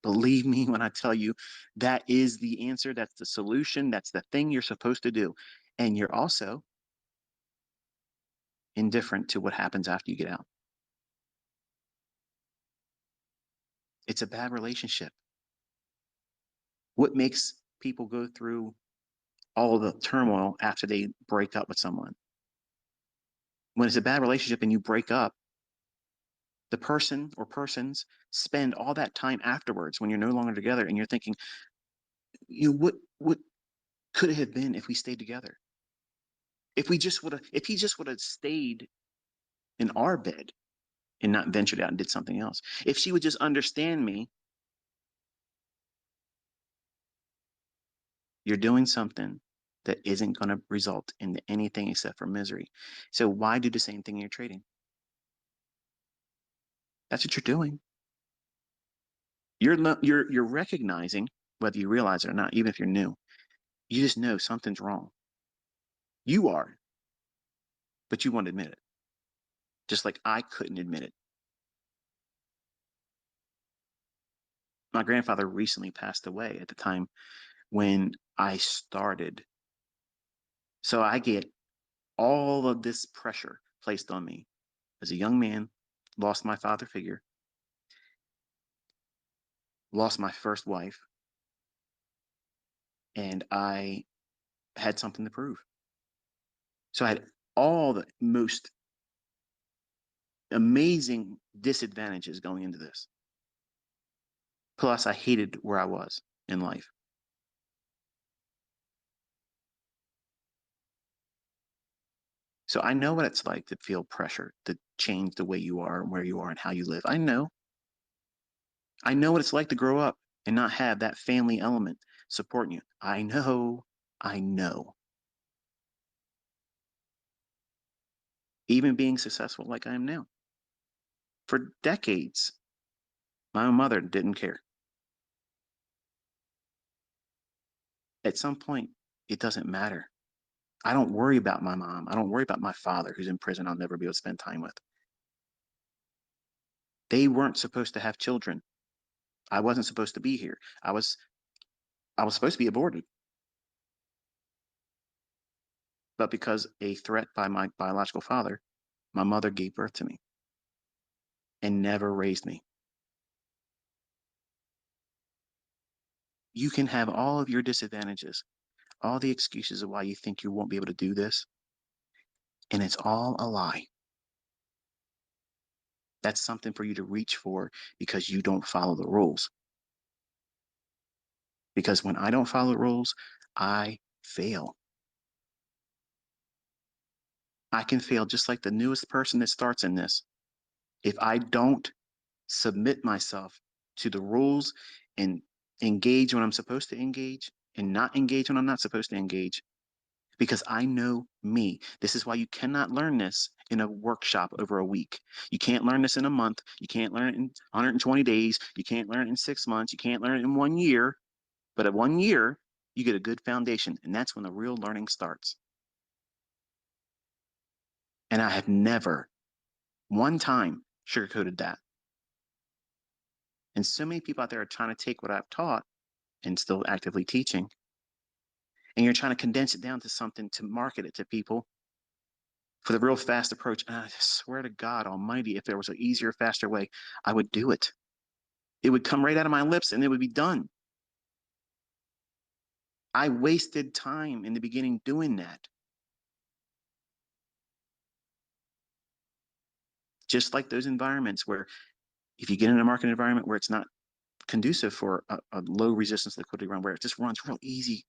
Believe me when I tell you that is the answer. That's the solution. That's the thing you're supposed to do. And you're also indifferent to what happens after you get out. It's a bad relationship. What makes people go through all the turmoil after they break up with someone? When it's a bad relationship and you break up, the person or persons spend all that time afterwards when you're no longer together and you're thinking, what could it have been if we stayed together? If he just would have stayed in our bed and not ventured out and did something else. If she would just understand me, you're doing something that isn't going to result in anything except for misery. So why do the same thing in your trading? That's what you're doing. You're recognizing whether you realize it or not, even if you're new. You just know something's wrong. You are, but you won't admit it. Just like I couldn't admit it. My grandfather recently passed away at the time when I started. So I get all of this pressure placed on me as a young man, lost my father figure, lost my first wife, and I had something to prove. So I had all the most amazing disadvantages going into this. Plus, I hated where I was in life. So I know what it's like to feel pressure to change the way you are and where you are and how you live. I know. I know what it's like to grow up and not have that family element supporting you. I know. I know. Even being successful like I am now. For decades, my mother didn't care. At some point, it doesn't matter. I don't worry about my mom. I don't worry about my father who's in prison I'll never be able to spend time with. They weren't supposed to have children. I wasn't supposed to be here. I was supposed to be aborted. But because a threat by my biological father, my mother gave birth to me and never raised me. You can have all of your disadvantages, all the excuses of why you think you won't be able to do this, and it's all a lie. That's something for you to reach for because you don't follow the rules. Because when I don't follow the rules, I fail. I can fail just like the newest person that starts in this. If I don't submit myself to the rules and engage when I'm supposed to engage and not engage when I'm not supposed to engage, because I know me. This is why you cannot learn this in a workshop over a week. You can't learn this in a month. You can't learn it in 120 days. You can't learn it in 6 months. You can't learn it in 1 year. But at 1 year, you get a good foundation. And that's when the real learning starts. And I have never, one time, sugarcoated that. And so many people out there are trying to take what I've taught and still actively teaching. And you're trying to condense it down to something to market it to people for the real fast approach. And I swear to God Almighty, if there was an easier, faster way, I would do it. It would come right out of my lips and it would be done. I wasted time in the beginning doing that. Just like those environments where if you get in a market environment where it's not conducive for a low resistance liquidity run, where it just runs real easy,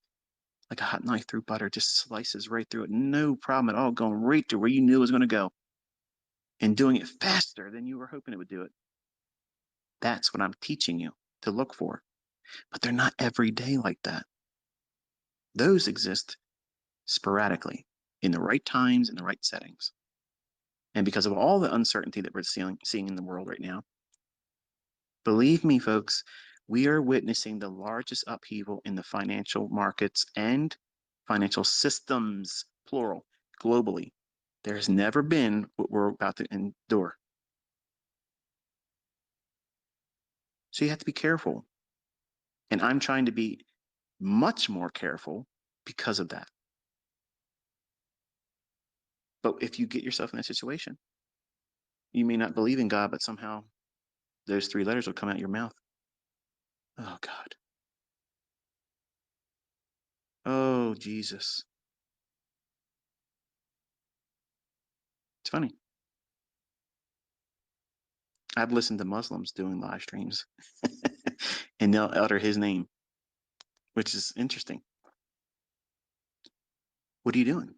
like a hot knife through butter, just slices right through it, no problem at all, going right to where you knew it was going to go and doing it faster than you were hoping it would do it. That's what I'm teaching you to look for. But they're not every day like that. Those exist sporadically in the right times, in the right settings. And because of all the uncertainty that we're seeing in the world right now, believe me, folks, we are witnessing the largest upheaval in the financial markets and financial systems, plural, globally. There's never been what we're about to endure. So you have to be careful. And I'm trying to be much more careful because of that. But if you get yourself in that situation, you may not believe in God, but somehow those three letters will come out your mouth. Oh, God. Oh, Jesus. It's funny. I've listened to Muslims doing live streams and they'll utter his name, which is interesting. What are you doing?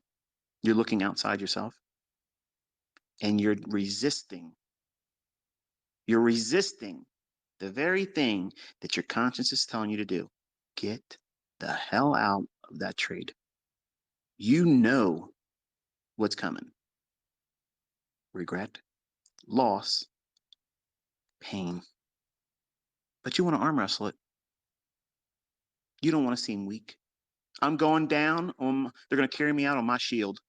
You're looking outside yourself and you're resisting. You're resisting the very thing that your conscience is telling you to do. Get the hell out of that trade. You know what's coming: regret, loss, pain. But you want to arm wrestle it. You don't want to seem weak. I'm going down. They're going to carry me out on my shield.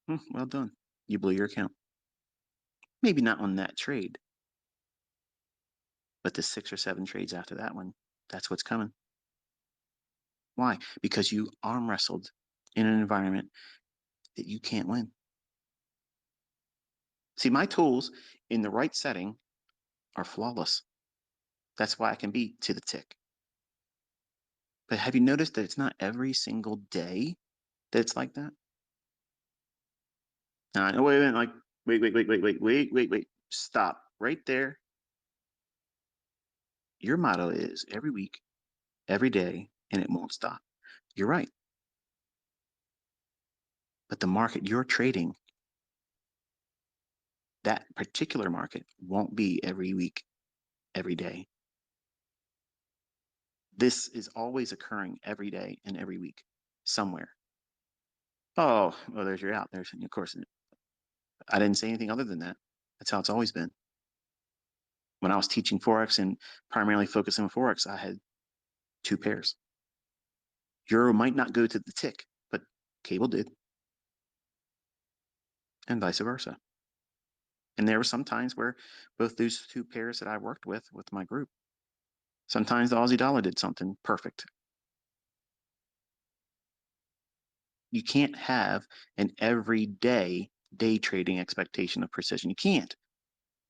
Well done. You blew your account. Maybe not on that trade, but the 6 or 7 trades after that one, that's what's coming. Why? Because you arm wrestled in an environment that you can't win. See, my tools in the right setting are flawless. That's why I can be to the tick. But have you noticed that it's not every single day that it's like that? No, wait, wait, like, wait. Stop right there. Your motto is every week, every day, and it won't stop. You're right. But the market you're trading, that particular market, won't be every week, every day. This is always occurring every day and every week somewhere. Oh, well, there's your out. There's, of course, I didn't say anything other than that. That's how it's always been. When I was teaching Forex and primarily focusing on Forex, I had 2 pairs. Euro might not go to the tick, but Cable did, and vice versa. And there were some times where both those two pairs that I worked with my group, sometimes the Aussie dollar did something perfect. You can't have an everyday day trading expectation of precision. You can't.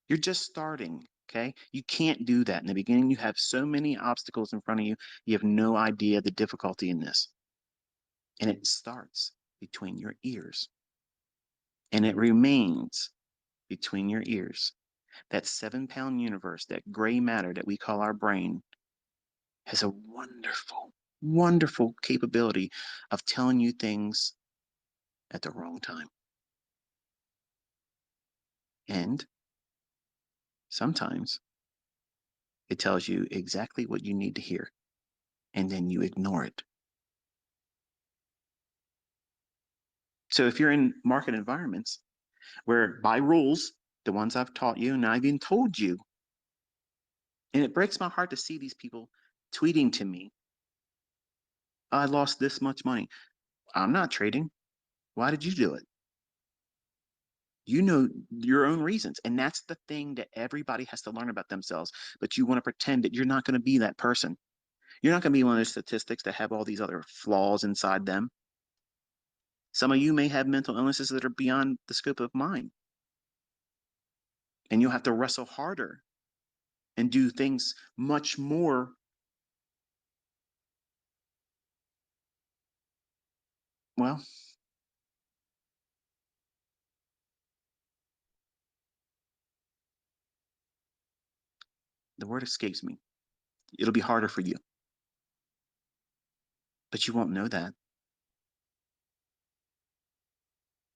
You're just starting. Okay. You can't do that in the beginning. You have so many obstacles in front of you. You have no idea the difficulty in this. And it starts between your ears and it remains between your ears. That 7 pound universe, that gray matter that we call our brain, has a wonderful, wonderful capability of telling you things at the wrong time. And sometimes it tells you exactly what you need to hear, and then you ignore it. So if you're in market environments where by rules, the ones I've taught you and I've even told you, and it breaks my heart to see these people tweeting to me, I lost this much money. I'm not trading. Why did you do it? You know your own reasons. And that's the thing that everybody has to learn about themselves. But you want to pretend that you're not going to be that person. You're not going to be one of those statistics that have all these other flaws inside them. Some of you may have mental illnesses that are beyond the scope of mine. And you'll have to wrestle harder and do things much more. Well, the word escapes me. It'll be harder for you, but you won't know that.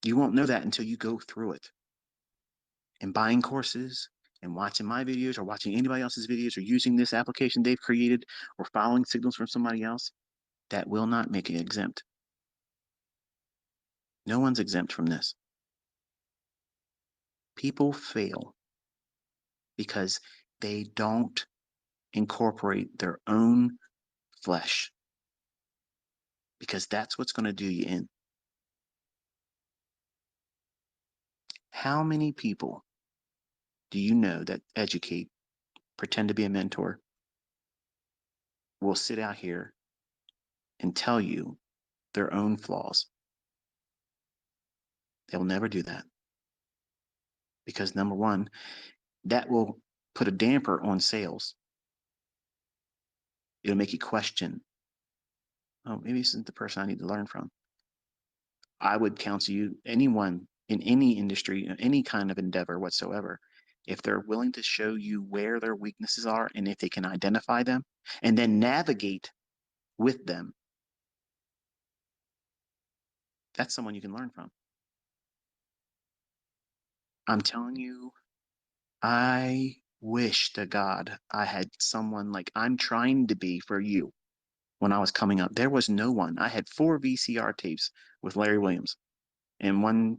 You won't know that until you go through it. And buying courses and watching my videos or watching anybody else's videos or using this application they've created or following signals from somebody else, that will not make it exempt. No one's exempt from this. People fail because they don't incorporate their own flesh, because that's what's going to do you in. How many people do you know that educate, pretend to be a mentor, will sit out here and tell you their own flaws? They'll never do that because, number one, that will put a damper on sales. It'll make you question, oh, maybe this isn't the person I need to learn from. I would counsel you, anyone in any industry, any kind of endeavor whatsoever, if they're willing to show you where their weaknesses are and if they can identify them and then navigate with them, that's someone you can learn from. I'm telling you, I wish to God I had someone like I'm trying to be for you. When I was coming up, there was no one. I had 4 VCR tapes with Larry Williams and one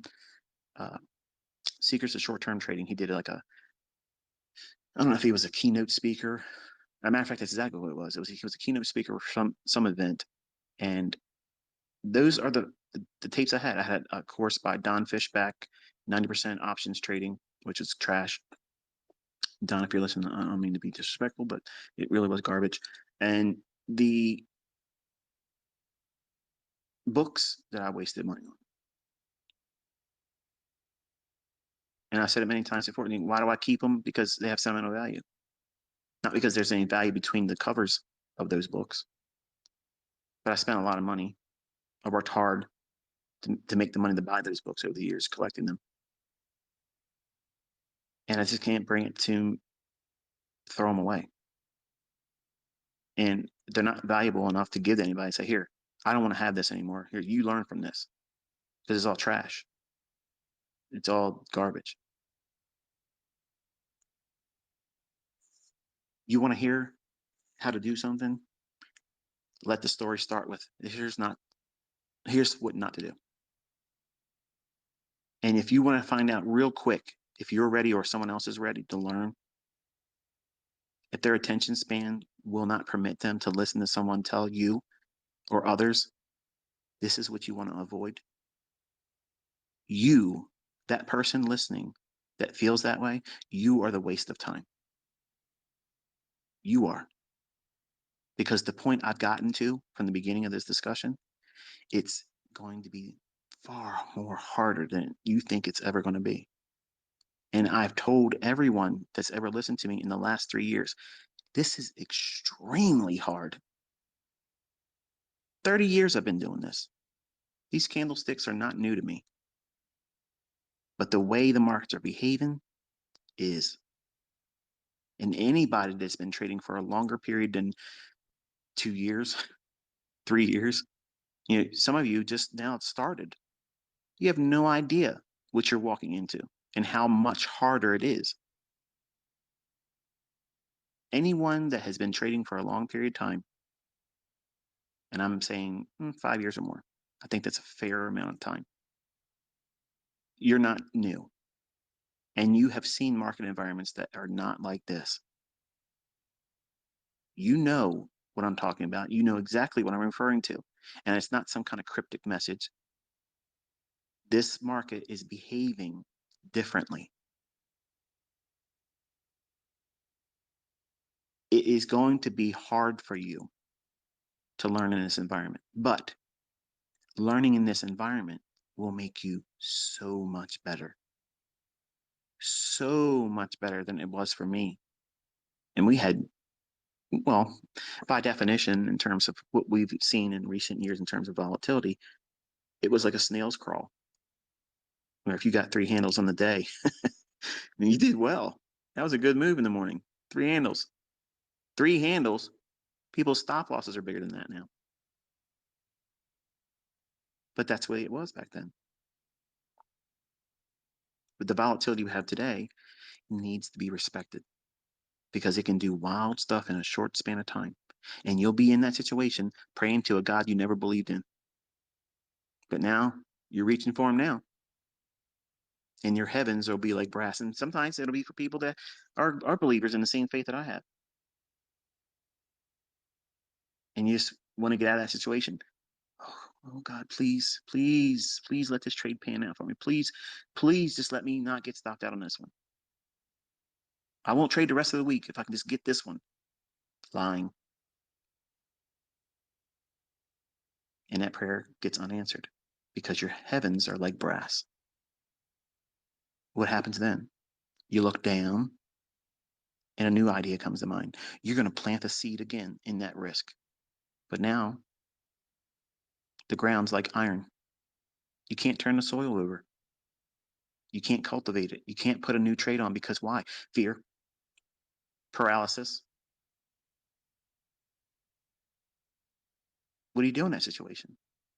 uh, Secrets of Short Term Trading. He did like I don't know if he was a keynote speaker. As a matter of fact, that's exactly what it was. He was a keynote speaker for some event, and those are the tapes I had. I had a course by Don Fishback, 90% options trading, which is trash. Don, if you're listening, I don't mean to be disrespectful, but it really was garbage. And the books that I wasted money on. And I said it many times before. Why do I keep them? Because they have sentimental value, not because there's any value between the covers of those books. But I spent a lot of money. I worked hard to make the money to buy those books over the years, collecting them. And I just can't bring it to throw them away. And they're not valuable enough to give to anybody and say, here, I don't want to have this anymore. Here, you learn from this. Because it's all trash. It's all garbage. You want to hear how to do something? Let the story start with here's what not to do. And if you want to find out real quick if you're ready or someone else is ready to learn, if their attention span will not permit them to listen to someone tell you or others This is what you want to avoid. You, that person listening that feels that way, you are the waste of time. You are. Because the point I've gotten to from the beginning of this discussion, it's going to be far more harder than you think it's ever going to be. And I've told everyone that's ever listened to me in the last 3 years, this is extremely hard. 30 years I've been doing this. These candlesticks are not new to me. But the way the markets are behaving is. And anybody that's been trading for a longer period than 2 years, 3 years, some of you just now started. You have no idea what you're walking into and how much harder it is. Anyone that has been trading for a long period of time, and I'm saying 5 years or more, I think that's a fair amount of time. You're not new. And you have seen market environments that are not like this. You know what I'm talking about. You know exactly what I'm referring to. And it's not some kind of cryptic message. This market is behaving differently. It is going to be hard for you to learn in this environment, but learning in this environment will make you so much better. So much better than it was for me. And we had, well, by definition, in terms of what we've seen in recent years in terms of volatility, it was like a snail's crawl. Where if you got three handles on the day, you did well. That was a good move in the morning. Three handles. Three handles. People's stop losses are bigger than that now. But that's the way it was back then. But the volatility we have today needs to be respected because it can do wild stuff in a short span of time. And you'll be in that situation praying to a God you never believed in. But now you're reaching for him now. And your heavens will be like brass. And sometimes it'll be for people that are believers in the same faith that I have. And you just want to get out of that situation. Oh God, please, please, please let this trade pan out for me. Please, please just let me not get stopped out on this one. I won't trade the rest of the week if I can just get this one. Lying. And that prayer gets unanswered because your heavens are like brass. What happens then? You look down and a new idea comes to mind. You're going to plant a seed again in that risk. But now the ground's like iron. You can't turn the soil over. You can't cultivate it. You can't put a new trade on because why? Fear, paralysis. What do you do in that situation?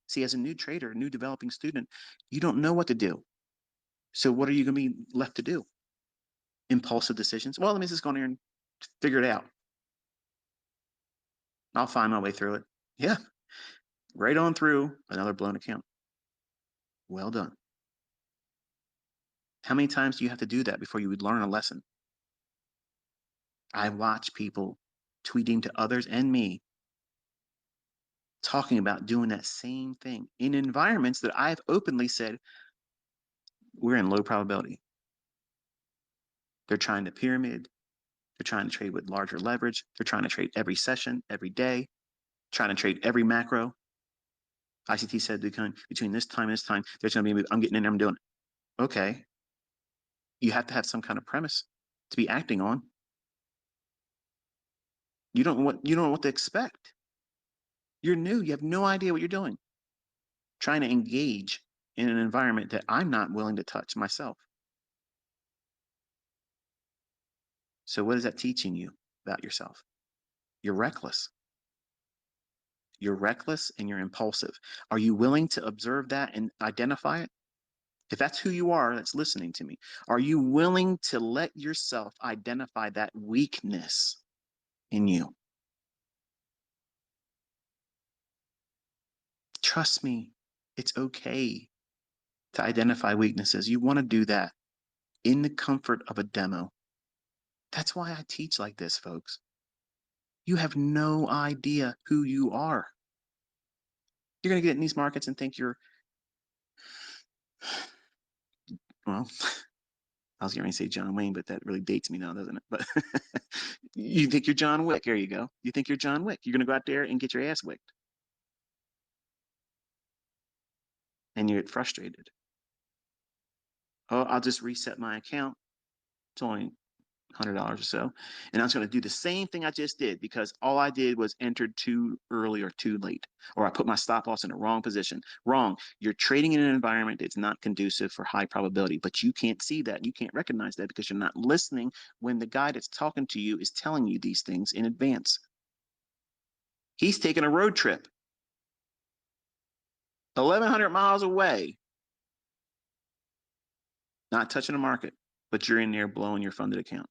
See, as a new trader, a new developing student, you don't know what to do. So what are you going to be left to do? Impulsive decisions. Well, let me just go in here and figure it out. I'll find my way through it. Yeah, right on through another blown account. Well done. How many times do you have to do that before you would learn a lesson? I watch people tweeting to others and me talking about doing that same thing in environments that I've openly said we're in low probability. They're trying to pyramid. They're trying to trade with larger leverage. They're trying to trade every session, every day, trying to trade every macro. ICT said between this time and this time, there's going to be a move. I'm getting in there, I'm doing it. Okay. You have to have some kind of premise to be acting on. You don't know what to expect. You're new. You have no idea what you're doing. Trying to engage in an environment that I'm not willing to touch myself. So what is that teaching you about yourself? You're reckless. You're reckless and you're impulsive. Are you willing to observe that and identify it? If that's who you are that's listening to me, are you willing to let yourself identify that weakness in you? Trust me, it's okay to identify weaknesses. You want to do that in the comfort of a demo. That's why I teach like this, folks. You have no idea who you are. You're going to get in these markets and think you're, well, I was going to say John Wayne, but that really dates me now, doesn't it? But you think you're John Wick. There you go. You think you're John Wick. You're going to go out there and get your ass wicked. And you get frustrated. Oh, I'll just reset my account. It's only $100 or so. And I was going to do the same thing I just did because all I did was entered too early or too late, or I put my stop loss in the wrong position. Wrong. You're trading in an environment that's not conducive for high probability, but you can't see that. You can't recognize that because you're not listening when the guy that's talking to you is telling you these things in advance. He's taking a road trip 1,100 miles away, not touching the market, but you're in there blowing your funded account.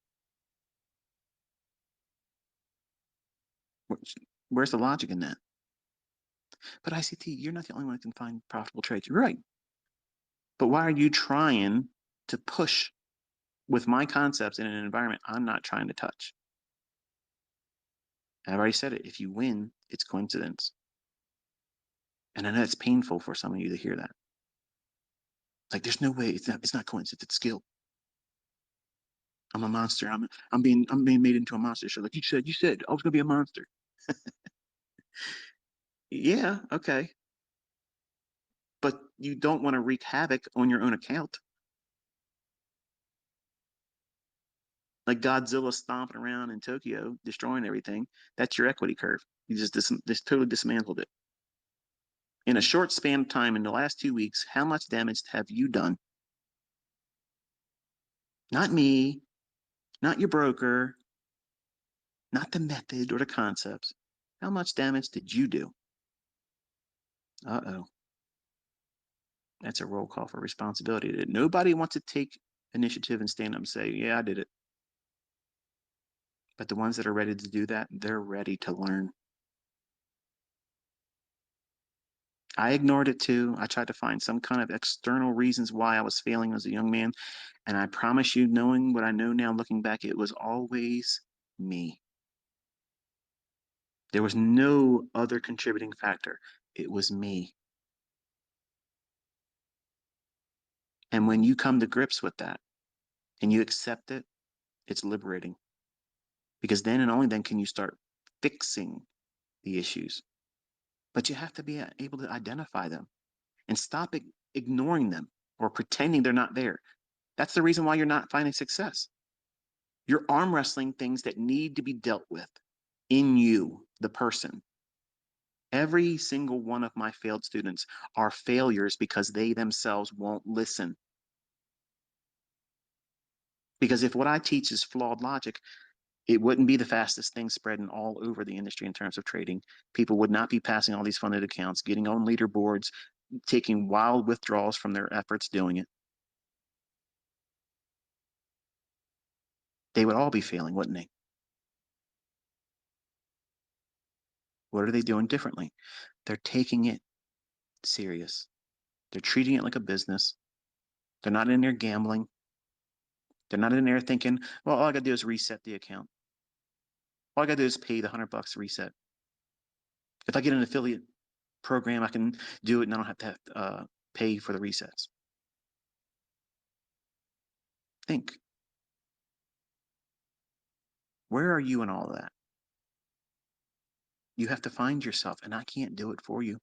Where's the logic in that? But ICT, you're not the only one who can find profitable trades. You're right. But why are you trying to push with my concepts in an environment I'm not trying to touch? And I've already said it. If you win, it's coincidence. And I know it's painful for some of you to hear that. Like, there's no way it's not coincidence, it's skill. I'm a monster. I'm being made into a monster. So like you said I was gonna be a monster. Yeah, okay. But you don't want to wreak havoc on your own account. Like Godzilla stomping around in Tokyo, destroying everything. That's your equity curve. You just totally dismantled it. In a short span of time, in the last 2 weeks, how much damage have you done? Not me, not your broker, not the method or the concepts. How much damage did you do? Uh-oh. That's a roll call for responsibility. That nobody wants to take initiative and stand up and say, yeah, I did it. But the ones that are ready to do that, they're ready to learn. I ignored it too. I tried to find some kind of external reasons why I was failing as a young man. And I promise you, knowing what I know now, looking back, it was always me. There was no other contributing factor. It was me. And when you come to grips with that and you accept it, it's liberating because then and only then can you start fixing the issues. But you have to be able to identify them and stop ignoring them or pretending they're not there. That's the reason why you're not finding success. You're arm wrestling things that need to be dealt with in you, the person. Every single one of my failed students are failures because they themselves won't listen. Because if what I teach is flawed logic, it wouldn't be the fastest thing spreading all over the industry in terms of trading. People would not be passing all these funded accounts, getting on leaderboards, taking wild withdrawals from their efforts doing it. They would all be failing, wouldn't they? What are they doing differently? They're taking it serious. They're treating it like a business. They're not in there gambling. They're not in there thinking, well, all I got to do is reset the account. All I got to do is pay the $100 reset. If I get an affiliate program, I can do it and I don't have to pay for the resets. Think, where are you in all of that? You have to find yourself, and I can't do it for you.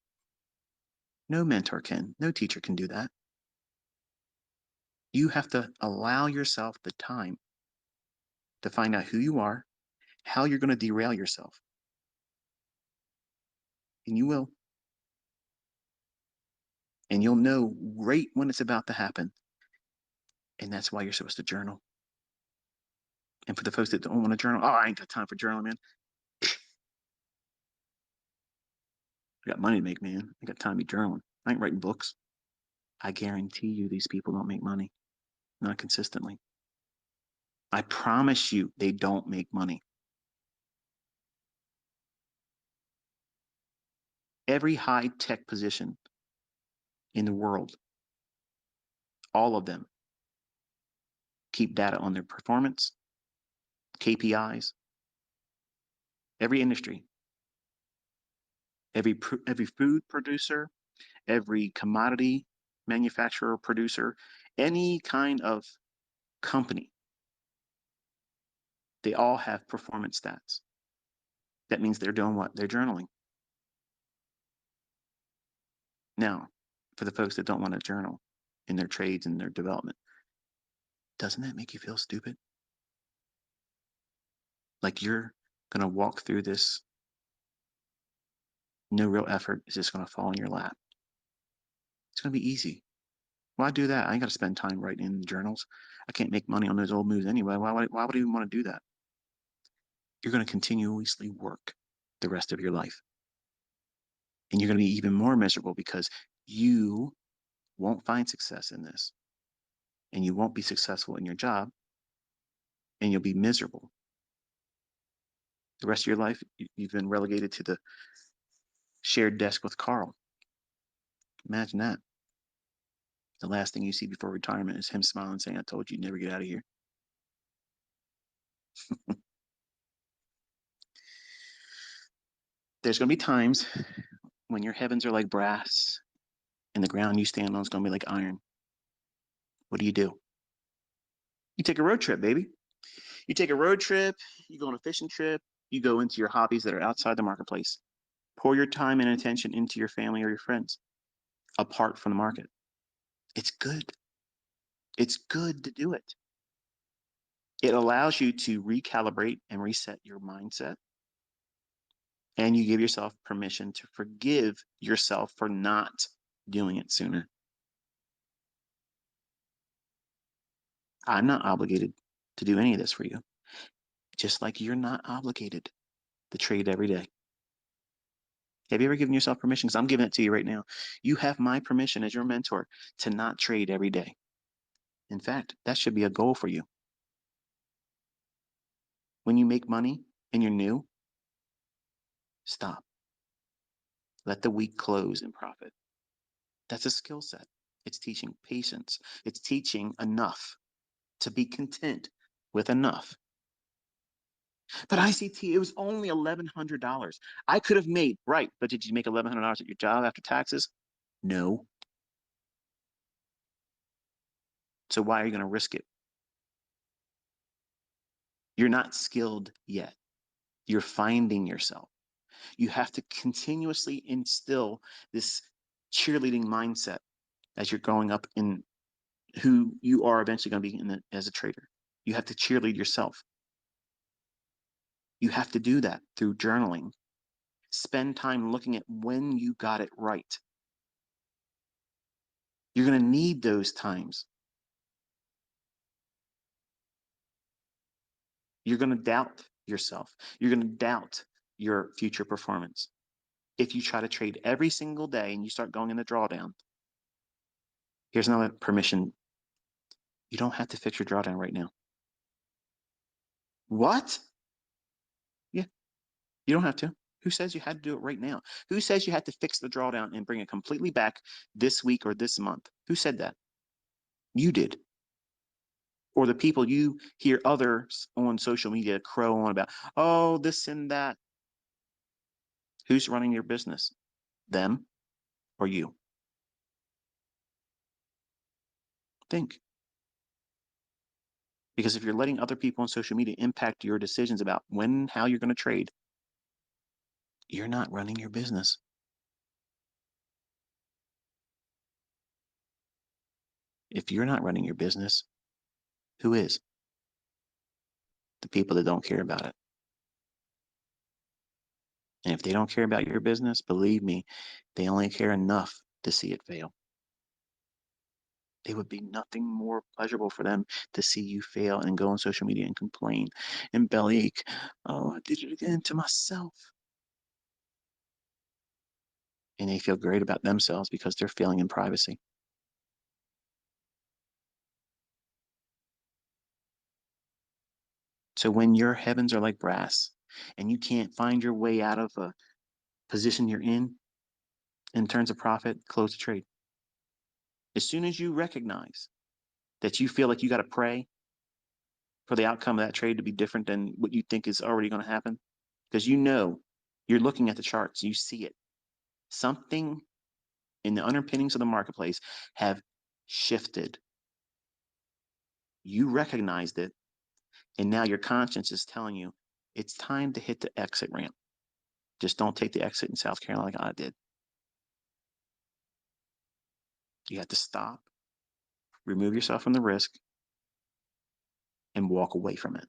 No mentor can, no teacher can do that. You have to allow yourself the time to find out who you are, how you're going to derail yourself. And you will. And you'll know right when it's about to happen. And that's why you're supposed to journal. And for the folks that don't want to journal, oh, I ain't got time for journaling, man. I got money to make, man. I got time to be journaling. I ain't writing books. I guarantee you these people don't make money, not consistently. I promise you they don't make money. Every high tech position in the world, all of them keep data on their performance, KPIs, every industry, Every food producer, every commodity manufacturer, producer, any kind of company, they all have performance stats. That means they're doing what? They're journaling. Now, for the folks that don't want to journal in their trades and their development, doesn't that make you feel stupid? Like you're going to walk through this, no real effort is just going to fall in your lap. It's going to be easy. Why do that? I ain't got to spend time writing in journals. I can't make money on those old moves anyway. Why would I even want to do that? You're going to continuously work the rest of your life. And you're going to be even more miserable because you won't find success in this. And you won't be successful in your job. And you'll be miserable. The rest of your life, you've been relegated to the shared desk with Carl. Imagine that. The last thing you see before retirement is him smiling, saying, I told you, you'd never get out of here. There's going to be times when your heavens are like brass and the ground you stand on is going to be like iron. What do? You take a road trip, baby. You take a road trip, you go on a fishing trip, you go into your hobbies that are outside the marketplace. Pour your time and attention into your family or your friends apart from the market. It's good. It's good to do it. It allows you to recalibrate and reset your mindset. And you give yourself permission to forgive yourself for not doing it sooner. I'm not obligated to do any of this for you, just like you're not obligated to trade every day. Have you ever given yourself permission? Because I'm giving it to you right now. You have my permission as your mentor to not trade every day. In fact, that should be a goal for you. When you make money and you're new, stop. Let the week close in profit. That's a skill set. It's teaching patience. It's teaching enough to be content with enough. But ICT, it was only $1,100. I could have made, right, but did you make $1,100 at your job after taxes? No. So why are you going to risk it? You're not skilled yet. You're finding yourself. You have to continuously instill this cheerleading mindset as you're growing up in who you are eventually going to be as a trader. You have to cheerlead yourself. You have to do that through journaling. Spend time looking at when you got it right. You're going to need those times. You're going to doubt yourself. You're going to doubt your future performance. If you try to trade every single day and you start going in the drawdown, here's another permission. You don't have to fix your drawdown right now. What? Yeah, you don't have to. Who says you had to do it right now? Who says you had to fix the drawdown and bring it completely back this week or this month? Who said that? You did. Or the people you hear others on social media crow on about, oh, this and that. Who's running your business? Them or you? Think. Because if you're letting other people on social media impact your decisions about when and how you're going to trade, you're not running your business. If you're not running your business, who is? The people that don't care about it. And if they don't care about your business, believe me, they only care enough to see it fail. It would be nothing more pleasurable for them to see you fail and go on social media and complain and bellyache. Oh, I did it again to myself. And they feel great about themselves because they're failing in privacy. So when your heavens are like brass and you can't find your way out of a position you're in terms of profit, close the trade. As soon as you recognize that you feel like you got to pray for the outcome of that trade to be different than what you think is already going to happen, because you know you're looking at the charts, you see it. Something in the underpinnings of the marketplace have shifted. You recognized it, and now your conscience is telling you it's time to hit the exit ramp. Just don't take the exit in South Carolina like I did. You have to stop, remove yourself from the risk, and walk away from it.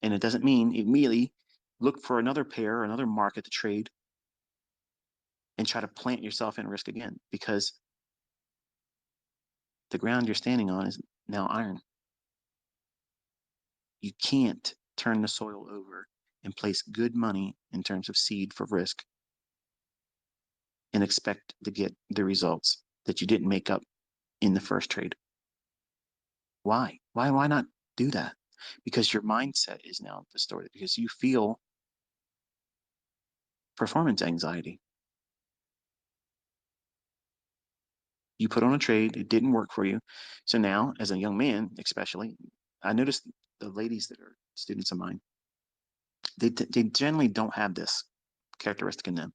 And it doesn't mean immediately look for another pair or another market to trade and try to plant yourself in risk again, because the ground you're standing on is now iron. You can't turn the soil over and place good money in terms of seed for risk and expect to get the results that you didn't make up in the first trade. Why? Why not do that? Because your mindset is now distorted, because you feel performance anxiety. You put on a trade, it didn't work for you. So now, as a young man, especially, I noticed the ladies that are students of mine, they generally don't have this characteristic in them.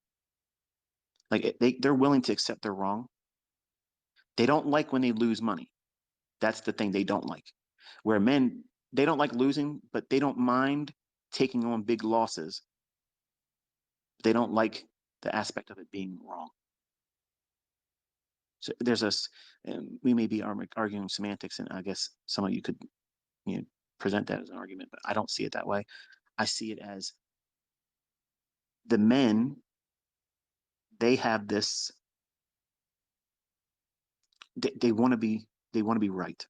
Like they're willing to accept they're wrong. They don't like when they lose money. That's the thing they don't like. Where men, they don't like losing, but they don't mind taking on big losses. They don't like the aspect of it being wrong. So there's us, we may be arguing semantics, and I guess some of you could, you know, present that as an argument, but I don't see it that way. I see it as the men, they have this, they want to be, they want to be right.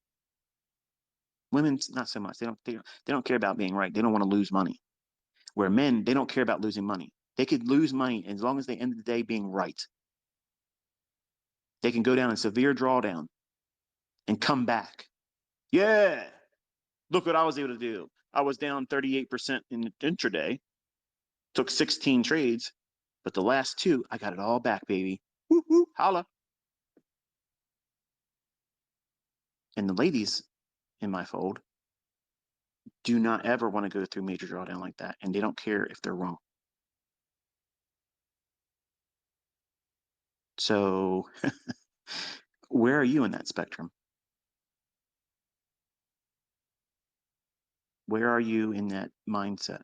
Women's not so much. They don't care about being right. They don't want to lose money. Where men, they don't care about losing money. They could lose money as long as they end the day being right. They can go down in severe drawdown and come back. Yeah, look what I was able to do. I was down 38% in the intraday, took 16 trades, but the last two, I got it all back, baby. Woo woo, holla. And the ladies in my fold do not ever want to go through major drawdown like that, and they don't care if they're wrong. So, where are you in that spectrum? Where are you in that mindset?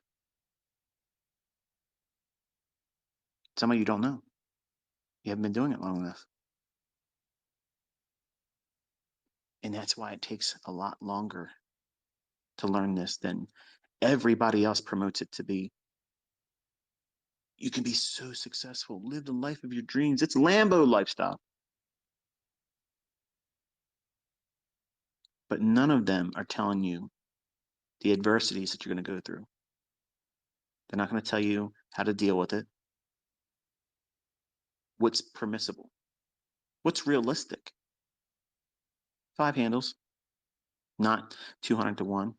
Some of you don't know. You haven't been doing it long enough. And that's why it takes a lot longer to learn this than everybody else promotes it to be. You can be so successful, live the life of your dreams. It's Lambo lifestyle. But none of them are telling you the adversities that you're going to go through. They're not going to tell you how to deal with it, what's permissible, what's realistic. 5 handles, not 200 to 1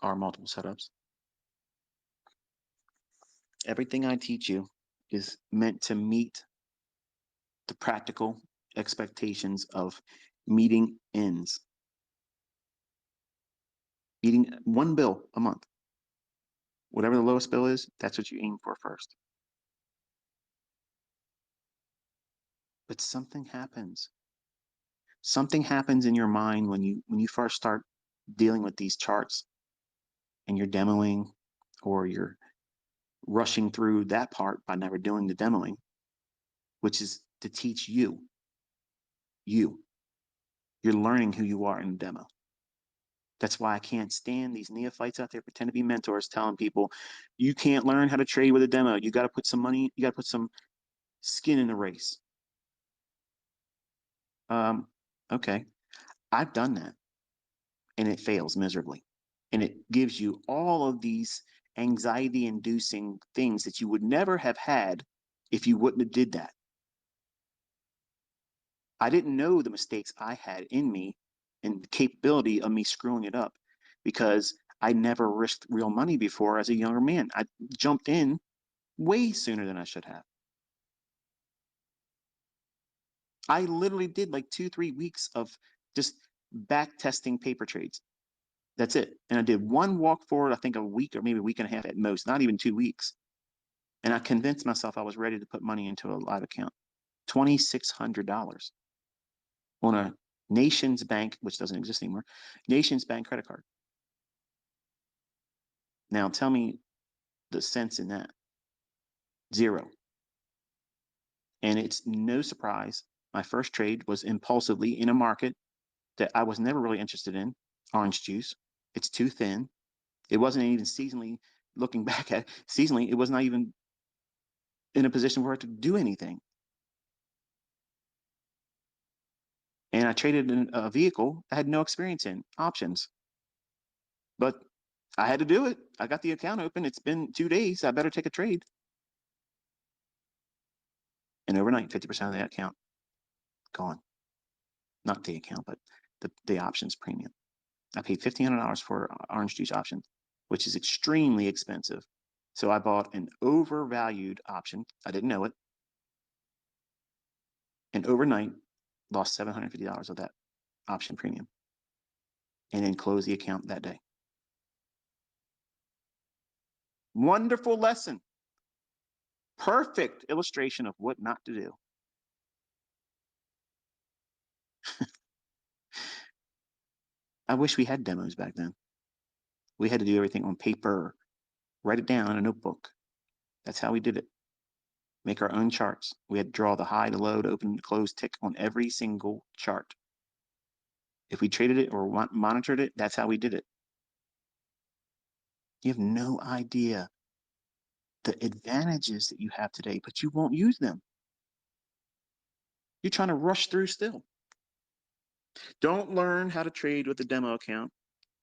or multiple setups. Everything I teach you is meant to meet the practical expectations of meeting ends, meeting one bill a month. Whatever the lowest bill is, that's what you aim for first. But something happens. Something happens in your mind when you first start dealing with these charts and you're demoing, or you're rushing through that part by never doing the demoing, which is to teach you. You. You're learning who you are in the demo. That's why I can't stand these neophytes out there pretend to be mentors telling people you can't learn how to trade with a demo. You got to put some money, you got to put some skin in the race. Um, okay, I've done that and it fails miserably. And it gives you all of these anxiety inducing things that you would never have had if you wouldn't have did that. I didn't know the mistakes I had in me and the capability of me screwing it up because I never risked real money before as a younger man. I jumped in way sooner than I should have. I literally did like 2, 3 weeks of just back testing paper trades. That's it. And I did one walk forward, I think a week or maybe a week and a half at most, not even 2 weeks. And I convinced myself I was ready to put money into a live account. $2,600 on a Nations Bank, which doesn't exist anymore, Nations Bank credit card. Now tell me the sense in that. Zero. And it's no surprise. My first trade was impulsively in a market that I was never really interested in, orange juice. It's too thin. It wasn't even seasonally, looking back at seasonally, it was not even in a position where it to do anything. And I traded in a vehicle I had no experience in, options. But I had to do it. I got the account open. It's been 2 days. I better take a trade. And overnight, 50% of the account gone. Not the account, but the options premium. I paid $1,500 for orange juice option, which is extremely expensive. So I bought an overvalued option. I didn't know it. And overnight, lost $750 of that option premium. And then closed the account that day. Wonderful lesson. Perfect illustration of what not to do. I wish we had demos back then. We had to do everything on paper, write it down in a notebook. That's how we did it. Make our own charts. We had to draw the high, the low, the open, the close tick on every single chart. If we traded it or monitored it, that's how we did it. You have no idea the advantages that you have today, but you won't use them. You're trying to rush through still. Don't learn how to trade with a demo account.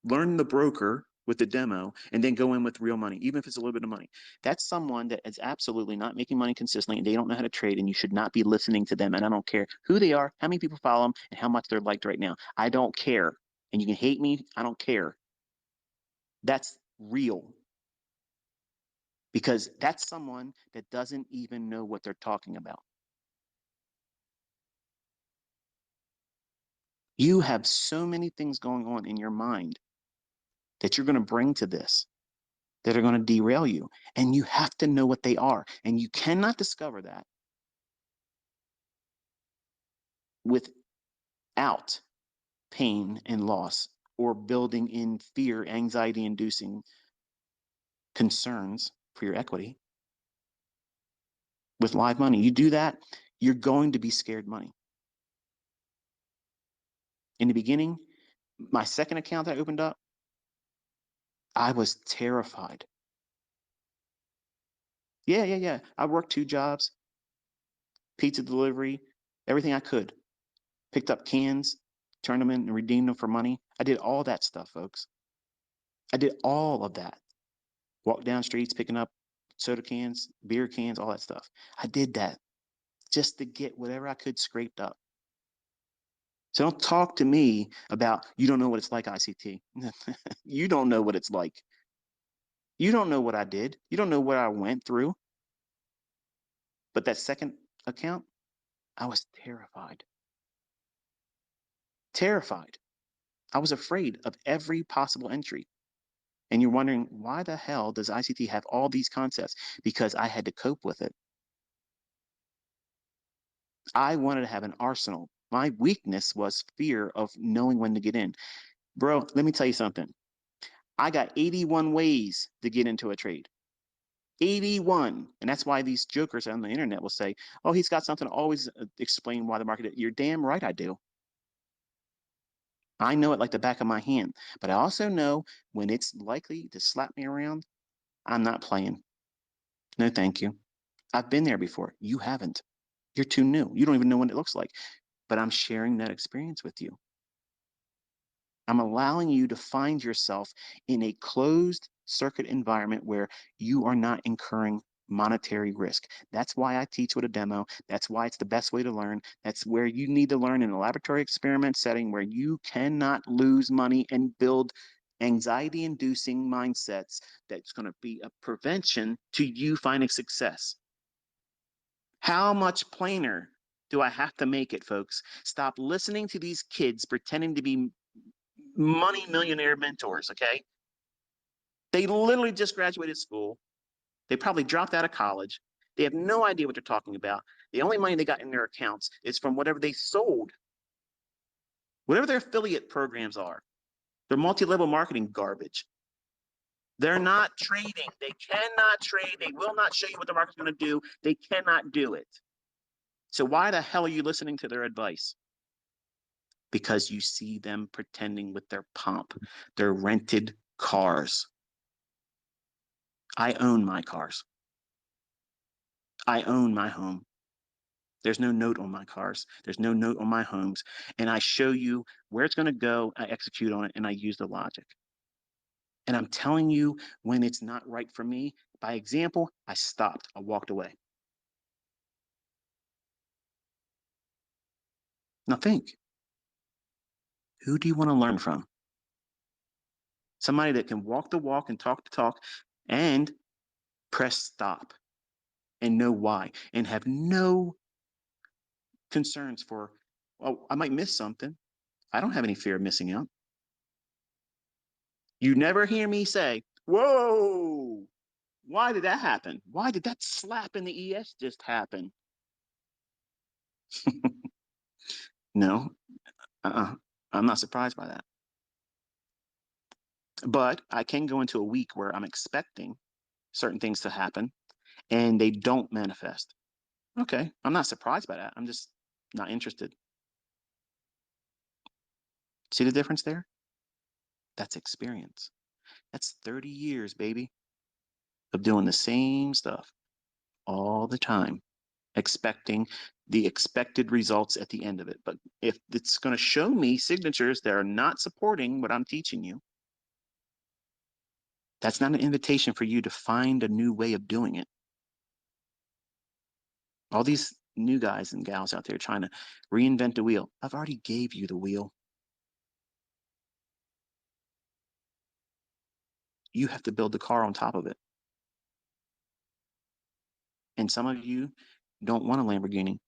Learn the broker with the demo and then go in with real money, even if it's a little bit of money. That's someone that is absolutely not making money consistently and they don't know how to trade, and you should not be listening to them. And I don't care who they are, how many people follow them, and how much they're liked right now. I don't care. And you can hate me. I don't care. That's real. Because that's someone that doesn't even know what they're talking about. You have so many things going on in your mind that you're going to bring to this that are going to derail you. And you have to know what they are. And you cannot discover that without pain and loss or building in fear, anxiety inducing concerns for your equity with live money. You do that, you're going to be scared money. In the beginning, my second account that I opened up, I was terrified. Yeah. I worked 2 jobs, pizza delivery, everything I could. Picked up cans, turned them in and redeemed them for money. I did all that stuff, folks. I did all of that. Walked down streets, picking up soda cans, beer cans, all that stuff. I did that just to get whatever I could scraped up. So don't talk to me about you don't know what it's like, ICT. You don't know what it's like. You don't know what I did. You don't know what I went through. But that second account, I was terrified. Terrified. I was afraid of every possible entry. And you're wondering, why the hell does ICT have all these concepts? Because I had to cope with it. I wanted to have an arsenal. My weakness was fear of knowing when to get in. Bro, let me tell you something. I got 81 ways to get into a trade. 81. And that's why these jokers on the internet will say, oh, he's got something to always explain why the market. You're damn right I do. I know it like the back of my hand. But I also know when it's likely to slap me around, I'm not playing. No, thank you. I've been there before. You haven't. You're too new. You don't even know what it looks like. But I'm sharing that experience with you. I'm allowing you to find yourself in a closed circuit environment where you are not incurring monetary risk. That's why I teach with a demo. That's why it's the best way to learn. That's where you need to learn in a laboratory experiment setting where you cannot lose money and build anxiety inducing mindsets that's going to be a prevention to you finding success. How much plainer do I have to make it, folks? Stop listening to these kids pretending to be money millionaire mentors, okay? They literally just graduated school. They probably dropped out of college. They have no idea what they're talking about. The only money they got in their accounts is from whatever they sold, whatever their affiliate programs are. They're multi-level marketing garbage. They're not trading. They cannot trade. They will not show you what the market's going to do. They cannot do it. So why the hell are you listening to their advice? Because you see them pretending with their pomp, their rented cars. I own my cars. I own my home. There's no note on my cars. There's no note on my homes. And I show you where it's going to go. I execute on it and I use the logic. And I'm telling you when it's not right for me. By example, I stopped. I walked away. Now think, who do you want to learn from? Somebody that can walk the walk and talk the talk and press stop and know why and have no concerns for, oh, I might miss something. I don't have any fear of missing out. You never hear me say, whoa, why did that happen? Why did that slap in the ES just happen? No, I'm not surprised by that. But I can go into a week where I'm expecting certain things to happen and they don't manifest. Okay, I'm not surprised by that. I'm just not interested. See the difference there? That's experience. That's 30 years, baby, of doing the same stuff all the time, expecting the expected results at the end of it. But if it's going to show me signatures that are not supporting what I'm teaching you, that's not an invitation for you to find a new way of doing it. All these new guys and gals out there trying to reinvent the wheel. I've already gave you the wheel. You have to build the car on top of it. And some of you don't want a Lamborghini.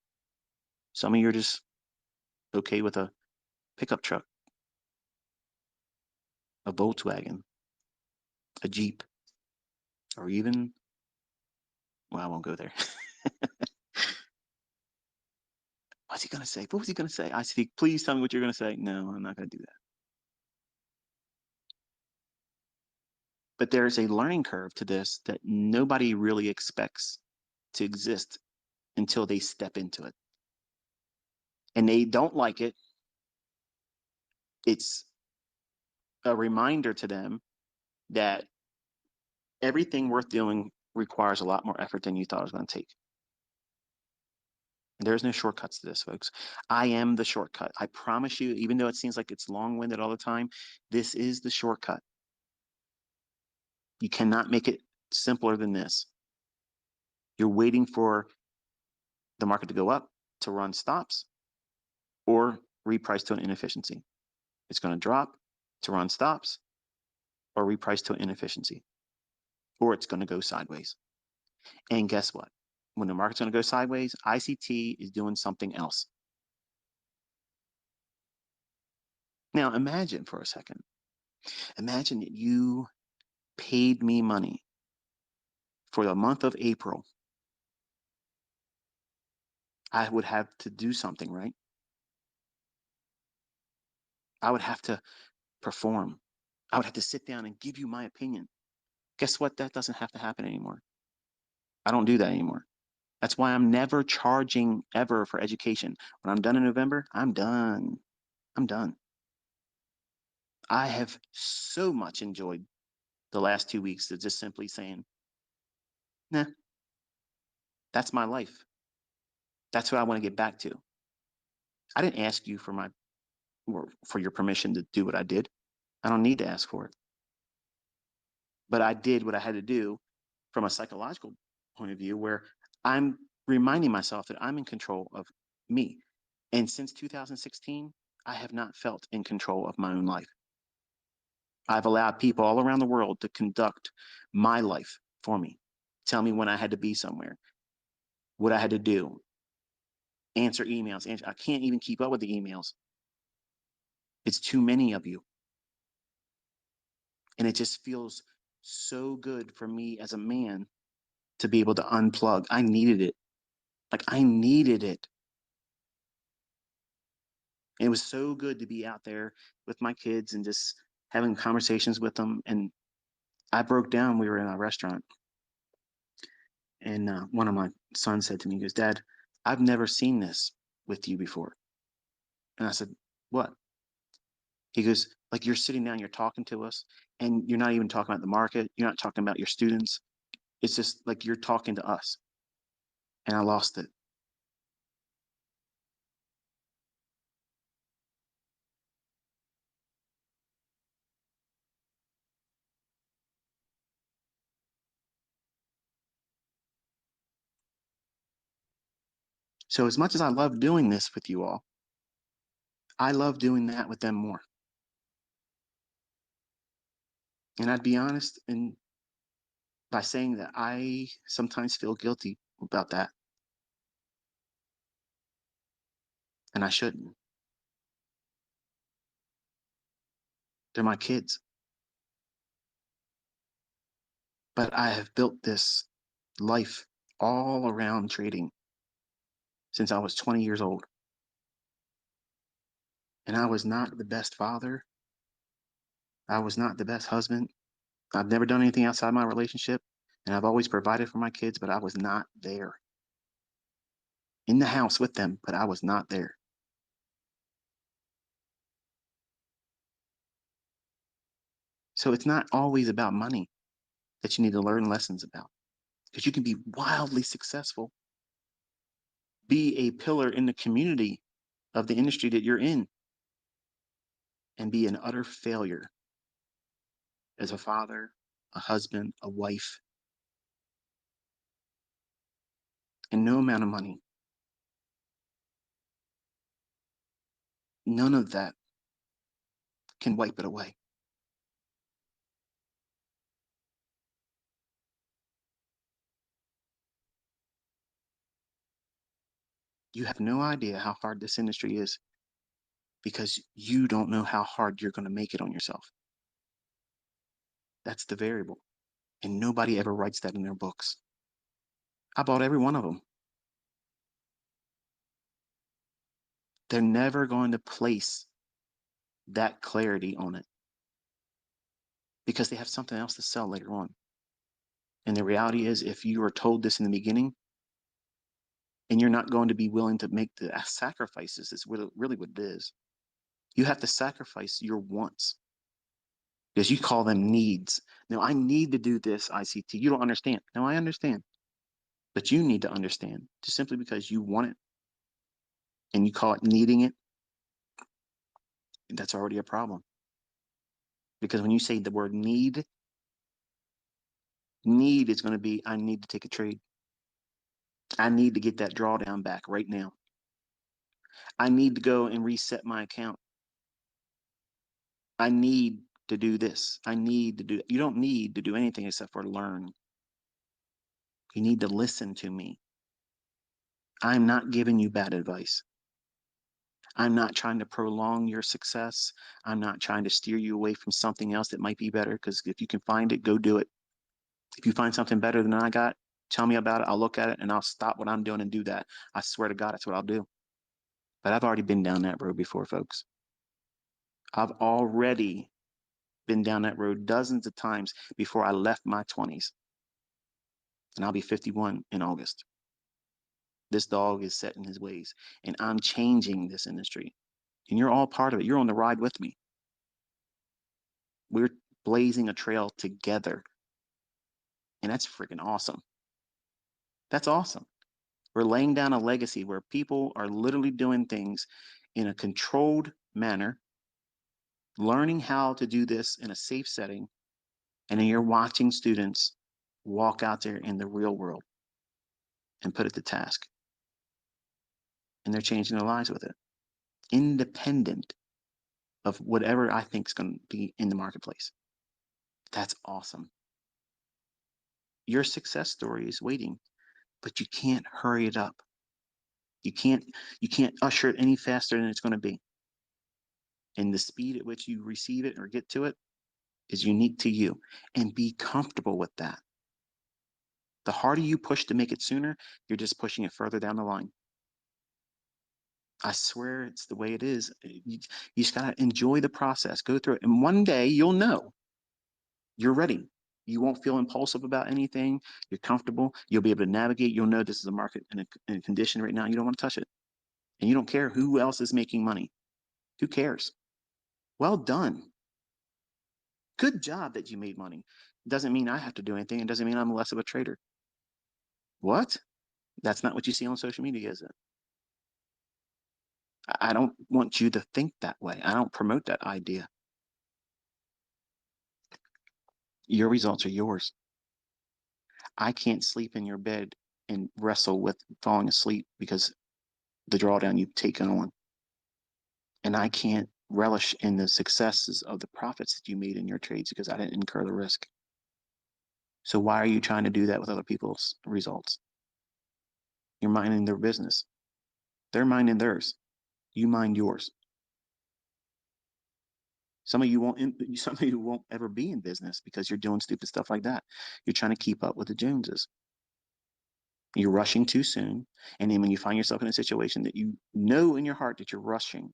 Some of you are just okay with a pickup truck, a Volkswagen, a Jeep, or even, well, I won't go there. What's he going to say? What was he going to say? ICT, please tell me what you're going to say. No, I'm not going to do that. But there's a learning curve to this that nobody really expects to exist until they step into it. And they don't like it. It's a reminder to them that everything worth doing requires a lot more effort than you thought it was going to take. There's no shortcuts to this, folks. I am the shortcut. I promise you, even though it seems like it's long-winded all the time, this is the shortcut. You cannot make it simpler than this. You're waiting for the market to go up to run stops or reprice to an inefficiency. It's going to drop to run stops or reprice to an inefficiency, or it's going to go sideways. And guess what? When the market's going to go sideways, ICT is doing something else. Now, imagine for a second. Imagine that you paid me money for the month of April. I would have to do something, right? I would have to perform. I would have to sit down and give you my opinion. Guess what? That doesn't have to happen anymore. I don't do that anymore. That's why I'm never charging ever for education. When I'm done in November, I'm done. I'm done. I have so much enjoyed the last 2 weeks of just simply saying, nah, that's my life. That's what I want to get back to. I didn't ask you for my or for your permission to do what I did. I don't need to ask for it. But I did what I had to do from a psychological point of view where I'm reminding myself that I'm in control of me. And since 2016, I have not felt in control of my own life. I've allowed people all around the world to conduct my life for me, tell me when I had to be somewhere, what I had to do, answer emails. I can't even keep up with the emails. It's too many of you. And it just feels so good for me as a man to be able to unplug. I needed it. Like I needed it. And it was so good to be out there with my kids and just having conversations with them. And I broke down. We were in a restaurant, and one of my sons said to me, he goes, "Dad, I've never seen this with you before." And I said, "What?" He goes, "Like you're sitting down, you're talking to us, and you're not even talking about the market. You're not talking about your students. It's just like you're talking to us." And I lost it. So as much as I love doing this with you all, I love doing that with them more. And I'd be honest in by saying that I sometimes feel guilty about that, and I shouldn't. They're my kids. But I have built this life all around trading since I was 20 years old. And I was not the best father. I was not the best husband. I've never done anything outside my relationship. And I've always provided for my kids, but I was not there in the house with them, but I was not there. So it's not always about money that you need to learn lessons about because you can be wildly successful, be a pillar in the community of the industry that you're in, and be an utter failure as a father, a husband, a wife, and no amount of money. None of that can wipe it away. You have no idea how hard this industry is because you don't know how hard you're going to make it on yourself. That's the variable. And nobody ever writes that in their books. I bought every one of them. They're never going to place that clarity on it because they have something else to sell later on. And the reality is, if you are told this in the beginning and you're not going to be willing to make the sacrifices, is really what it is. You have to sacrifice your wants because you call them needs. Now, I need to do this, ICT. You don't understand. No, I understand. But you need to understand just simply because you want it and you call it needing it, that's already a problem. Because when you say the word need is going to be, I need to take a trade. I need to get that drawdown back right now. I need to go and reset my account. I need to do this. I need to do, you don't need to do anything except for learn. You need to listen to me. I'm not giving you bad advice. I'm not trying to prolong your success. I'm not trying to steer you away from something else that might be better because if you can find it, go do it. If you find something better than I got, tell me about it. I'll look at it and I'll stop what I'm doing and do that. I swear to God, that's what I'll do. But I've already been down that road before, folks. I've already been down that road dozens of times before I left my 20s. And I'll be 51 in August. This dog is set in his ways, and I'm changing this industry. And you're all part of it. You're on the ride with me. We're blazing a trail together. And that's freaking awesome. That's awesome. We're laying down a legacy where people are literally doing things in a controlled manner, learning how to do this in a safe setting, and then you're watching students walk out there in the real world and put it to task. And they're changing their lives with it, independent of whatever I think is going to be in the marketplace. That's awesome. Your success story is waiting, but you can't hurry it up. You can't you can't usher it any faster than it's going to be. And the speed at which you receive it or get to it is unique to you. And be comfortable with that. The harder you push to make it sooner, you're just pushing it further down the line. I swear it's the way it is. You just got to enjoy the process, go through it. And one day you'll know you're ready. You won't feel impulsive about anything. You're comfortable. You'll be able to navigate. You'll know this is a market in a condition right now. You don't want to touch it. And you don't care who else is making money. Who cares? Well done. Good job that you made money. Doesn't mean I have to do anything. It doesn't mean I'm less of a trader. What? That's not what you see on social media, is it? I don't want you to think that way. I don't promote that idea. Your results are yours. I can't sleep in your bed and wrestle with falling asleep because the drawdown you've taken on. And I can't relish in the successes of the profits that you made in your trades because I didn't incur the risk. So why are you trying to do that with other people's results? You're minding their business. They're minding theirs. You mind yours. Some of you won't ever be in business because you're doing stupid stuff like that. You're trying to keep up with the Joneses. You're rushing too soon. And then when you find yourself in a situation that you know in your heart that you're rushing,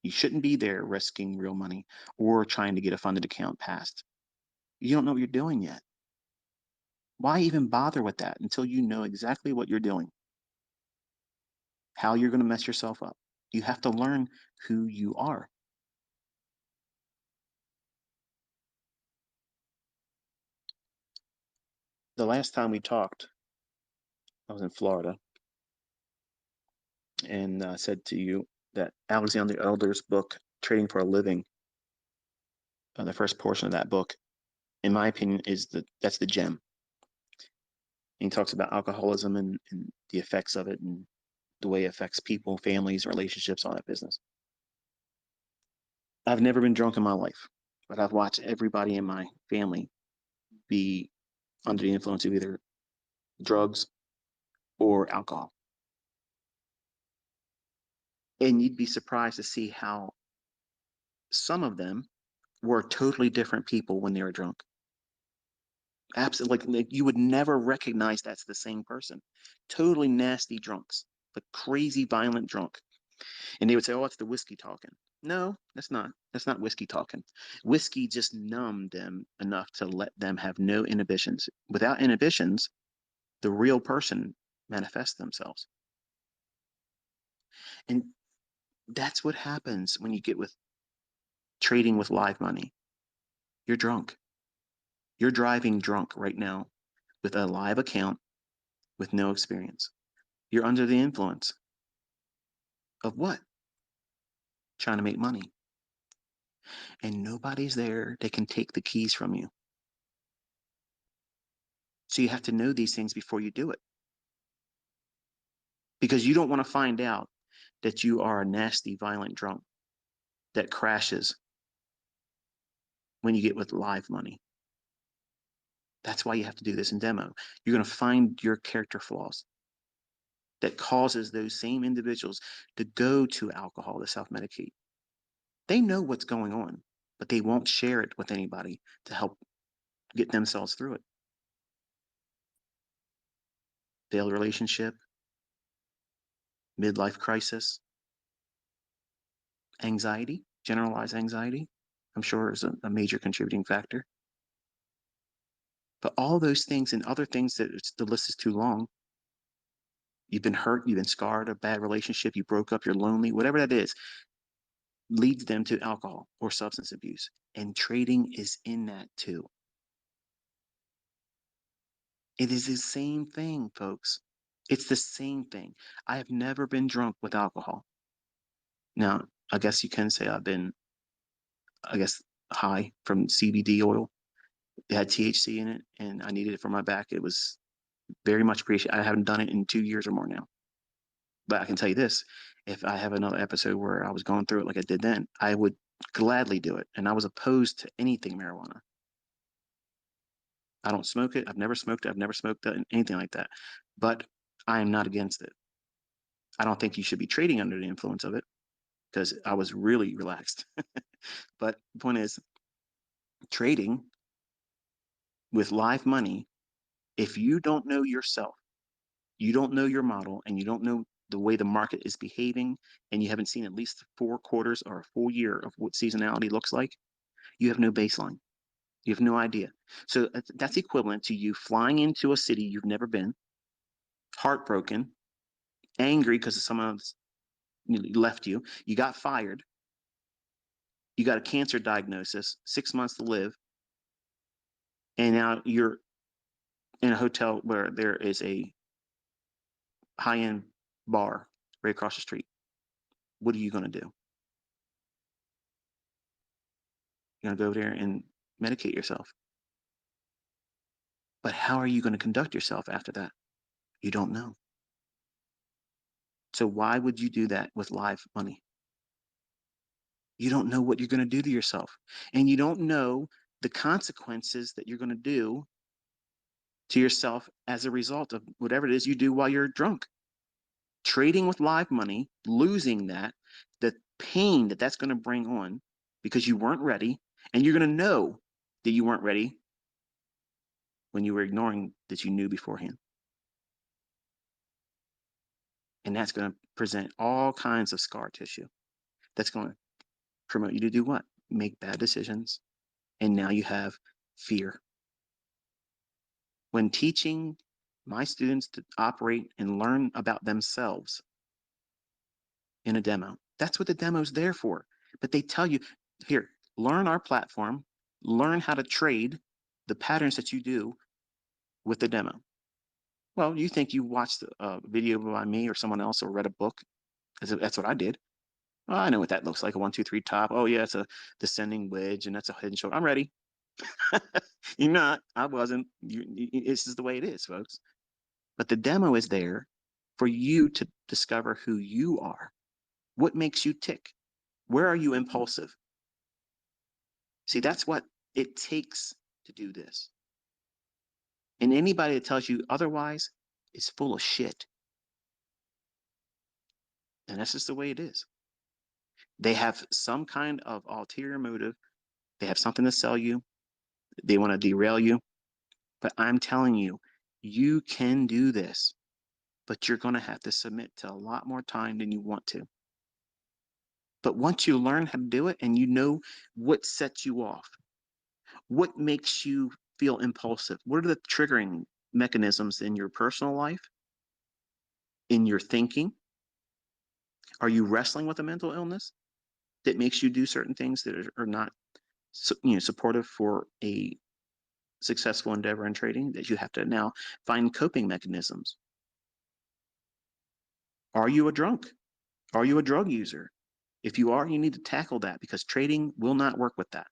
you shouldn't be there risking real money or trying to get a funded account passed. You don't know what you're doing yet. Why even bother with that until you know exactly what you're doing, how you're going to mess yourself up? You have to learn who you are. The last time we talked, I was in Florida and said to you that Alexander Elder's book, Trading for a Living, the first portion of that book, in my opinion, that's the gem. And he talks about alcoholism and the effects of it and the way it affects people, families, relationships, all that business. I've never been drunk in my life, but I've watched everybody in my family be under the influence of either drugs or alcohol. And you'd be surprised to see how some of them were totally different people when they were drunk. Absolutely, like you would never recognize that's the same person. Totally nasty drunks, but crazy violent drunk. And they would say, "Oh, it's the whiskey talking." No, that's not. That's not whiskey talking. Whiskey just numbed them enough to let them have no inhibitions. Without inhibitions, the real person manifests themselves. And that's what happens when you get with trading with live money. You're drunk. You're driving drunk right now with a live account with no experience. You're under the influence of what? Trying to make money. And nobody's there that can take the keys from you. So you have to know these things before you do it. Because you don't want to find out that you are a nasty, violent drunk that crashes when you get with live money. That's why you have to do this in demo. You're going to find your character flaws that causes those same individuals to go to alcohol to self-medicate. They know what's going on, but they won't share it with anybody to help get themselves through it. Failed relationship, midlife crisis, anxiety, generalized anxiety, I'm sure is a major contributing factor. But all those things and other things that the list is too long. You've been hurt, you've been scarred, a bad relationship, you broke up, you're lonely, whatever that is, leads them to alcohol or substance abuse. And trading is in that too. It is the same thing, folks. It's the same thing. I have never been drunk with alcohol. Now, I guess you can say I've been, I guess, high from CBD oil. It had THC in it, and I needed it for my back. It was very much appreciated. I haven't done it in 2 years or more now. But I can tell you this, if I have another episode where I was going through it like I did then, I would gladly do it. And I was opposed to anything marijuana. I don't smoke it. I've never smoked it. I've never smoked anything like that. But I am not against it. I don't think you should be trading under the influence of it because I was really relaxed. But the point is, trading with live money If you don't know yourself, you don't know your model, and you don't know the way the market is behaving, and you haven't seen at least 4 quarters or a full year of what seasonality looks like, you have no baseline. You have no idea. So that's equivalent to you flying into a city you've never been, heartbroken, angry because someone left you, you got fired, you got a cancer diagnosis, 6 months to live, and now you're in a hotel where there is a high-end bar right across the street. What are you going to do? You're going to go over there and medicate yourself. But how are you going to conduct yourself after that? You don't know. So why would you do that with live money? You don't know what you're going to do to yourself. And you don't know the consequences that you're going to do to yourself as a result of whatever it is you do while you're drunk. Trading with live money, losing that, the pain that that's going to bring on because you weren't ready, and you're going to know that you weren't ready when you were ignoring that you knew beforehand. And that's going to present all kinds of scar tissue. That's going to promote you to do what? Make bad decisions. And now you have fear. When teaching my students to operate and learn about themselves in a demo, that's what the demo is there for. But they tell you, here, learn our platform, learn how to trade the patterns that you do with the demo. Well, you think you watched a video by me or someone else or read a book? That's what I did. Oh, I know what that looks like, a 1, 2, 3 top. Oh yeah, it's a descending wedge, and that's a head and shoulder. I'm ready. You're not. I wasn't. This is the way it is, folks. But the demo is there for you to discover who you are. What makes you tick? Where are you impulsive? See, that's what it takes to do this. And anybody that tells you otherwise is full of shit. And that's just the way it is. They have some kind of ulterior motive. They have something to sell you. They want to derail you. But I'm telling you, you can do this, but you're going to have to submit to a lot more time than you want to. But once you learn how to do it and you know what sets you off, what makes you feel impulsive, what are the triggering mechanisms in your personal life, in your thinking? Are you wrestling with a mental illness that makes you do certain things that are not supportive for a successful endeavor in trading, that you have to now find coping mechanisms? Are you a drunk? Are you a drug user? If you are, you need to tackle that because trading will not work with that.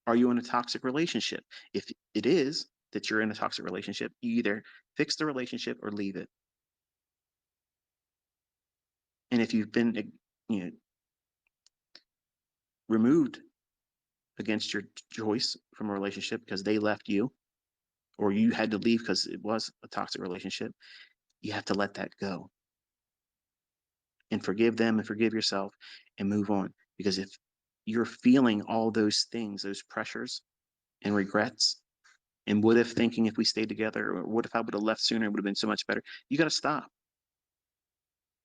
Are you in a toxic relationship? If it is that you're in a toxic relationship, you either fix the relationship or leave it. And if you've been, removed against your choice from a relationship because they left you, or you had to leave because it was a toxic relationship, you have to let that go and forgive them and forgive yourself and move on. Because if you're feeling all those things, those pressures and regrets, and what if thinking if we stayed together, or what if I would have left sooner, it would have been so much better, you got to stop.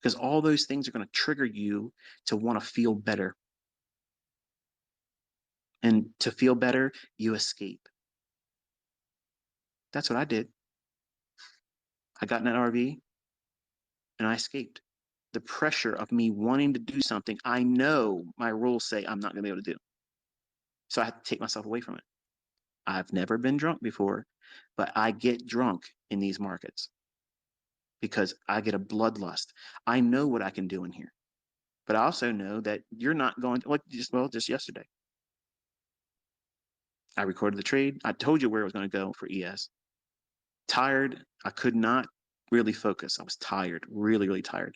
Because all those things are going to trigger you to want to feel better. And to feel better, you escape. That's what I did. I got in an RV and I escaped. The pressure of me wanting to do something I know my rules say I'm not going to be able to do. So I had to take myself away from it. I've never been drunk before, but I get drunk in these markets because I get a bloodlust. I know what I can do in here, but I also know that you're not going to, like, just yesterday. I recorded the trade. I told you where it was going to go for ES. Tired. I could not really focus. I was tired, really, really tired.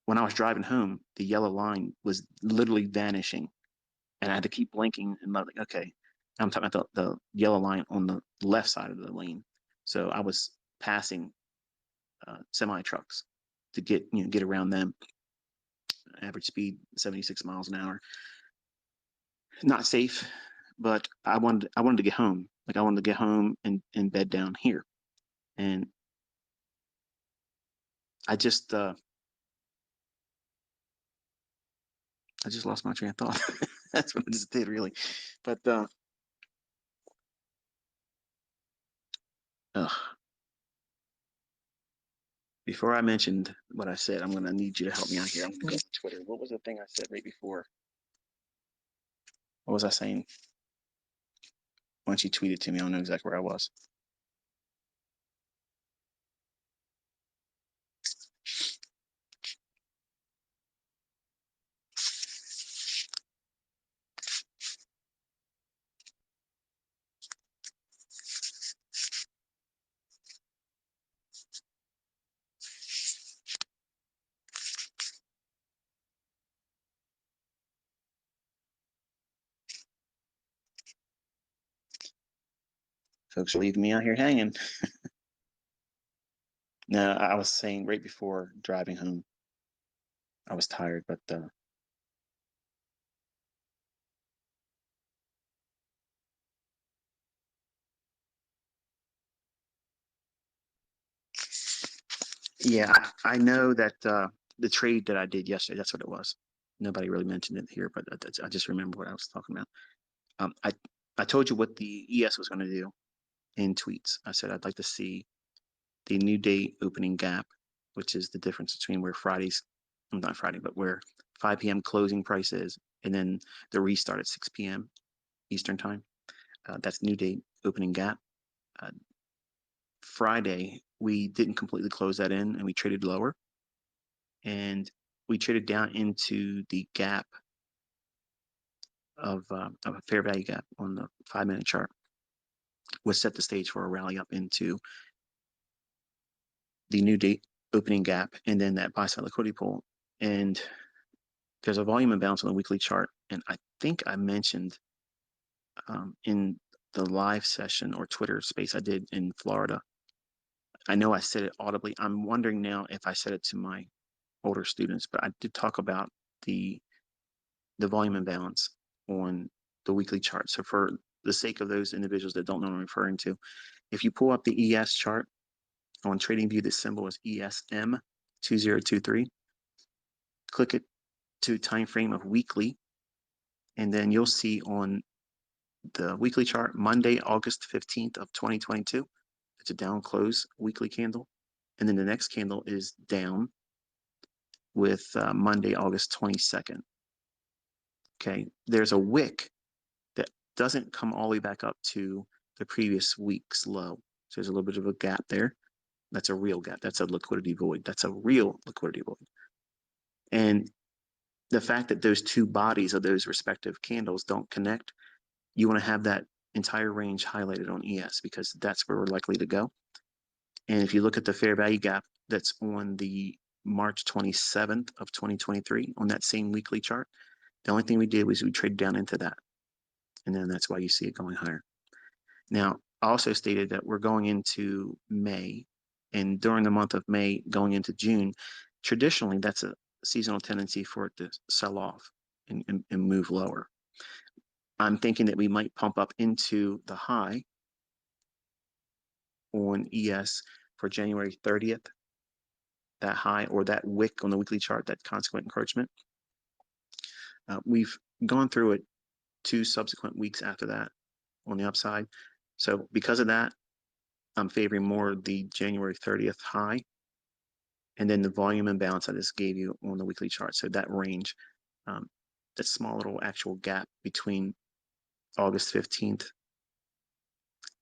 When I was driving home, the yellow line was literally vanishing, and I had to keep blinking and like, okay, I'm talking about the yellow line on the left side of the lane. So I was passing semi trucks to get around them. Average speed 76 miles an hour. Not safe, but I wanted to get home. Like I wanted to get home and bed down here. And I just I just lost my train of thought. That's what I just did, really. But ugh, before I mentioned what I said, I'm gonna need you to help me out here. I'm gonna go to Twitter. What was the thing I said right before? What was I saying? Once you tweeted to me, I don't know exactly where I was. Folks are leaving me out here hanging. No, I was saying right before driving home, I was tired, but yeah, I know that the trade that I did yesterday, that's what it was. Nobody really mentioned it here, but I just remember what I was talking about. Um, I I told you what the ES was going to do in tweets. I said I'd like to see the new day opening gap, which is the difference between where Friday's, not Friday, but where 5 p.m. closing price is, and then the restart at 6 p.m. Eastern time. That's new day opening gap. Uh, Friday, we didn't completely close that in, and we traded lower, and we traded down into the gap of a fair value gap on the 5 minute chart, which set the stage for a rally up into the new date opening gap and then that buy side liquidity pool. And there's a volume imbalance on the weekly chart. And I think I mentioned in the live session or Twitter space I did in Florida, I know I said it audibly. I'm wondering now if I said it to my older students, but I did talk about the the volume imbalance on the weekly chart. So for the sake of those individuals that don't know what I'm referring to, if you pull up the ES chart on TradingView, the symbol is ESM 2023. Click it to time frame of weekly, and then you'll see on the weekly chart Monday, August 15th of 2022. It's a down close weekly candle, and then the next candle is down with Monday, August 22nd. Okay, there's a wick that doesn't come all the way back up to the previous week's low. So there's a little bit of a gap there. That's a real gap. That's a liquidity void. That's a real liquidity void. And the fact that those two bodies of those respective candles don't connect, you want to have that entire range highlighted on ES because that's where we're likely to go. And if you look at the fair value gap that's on the March 27th of 2023 on that same weekly chart, the only thing we did was we traded down into that. And then that's why you see it going higher. Now, I also stated that we're going into May, and during the month of May, going into June, traditionally that's a seasonal tendency for it to sell off and move lower. I'm thinking that we might pump up into the high on ES for January 30th, that high or that wick on the weekly chart, that consequent encouragement. We've gone through it 2 subsequent weeks after that on the upside. So because of that, I'm favoring more the January 30th high and then the volume imbalance I just gave you on the weekly chart. So that range, um, that small little actual gap between August 15th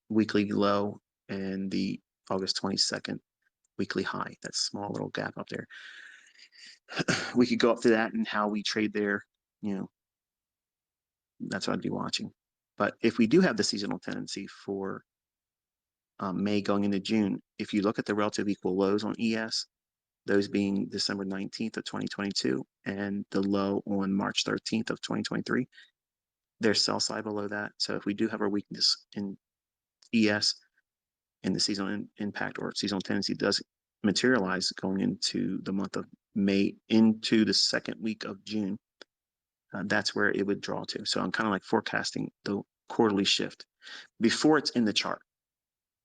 weekly low and the August 22nd weekly high, that small little gap up there. We could go up to that and how we trade there, you know, that's what I'd be watching. But if we do have the seasonal tendency for May going into June, if you look at the relative equal lows on ES, those being December 19th of 2022 and the low on March 13th of 2023, there's sell side below that. So if we do have a weakness in ES and the seasonal impact or seasonal tendency does materialize going into the month of May into the second week of June, that's where it would draw to. So I'm kind of like forecasting the quarterly shift. before it's in the chart.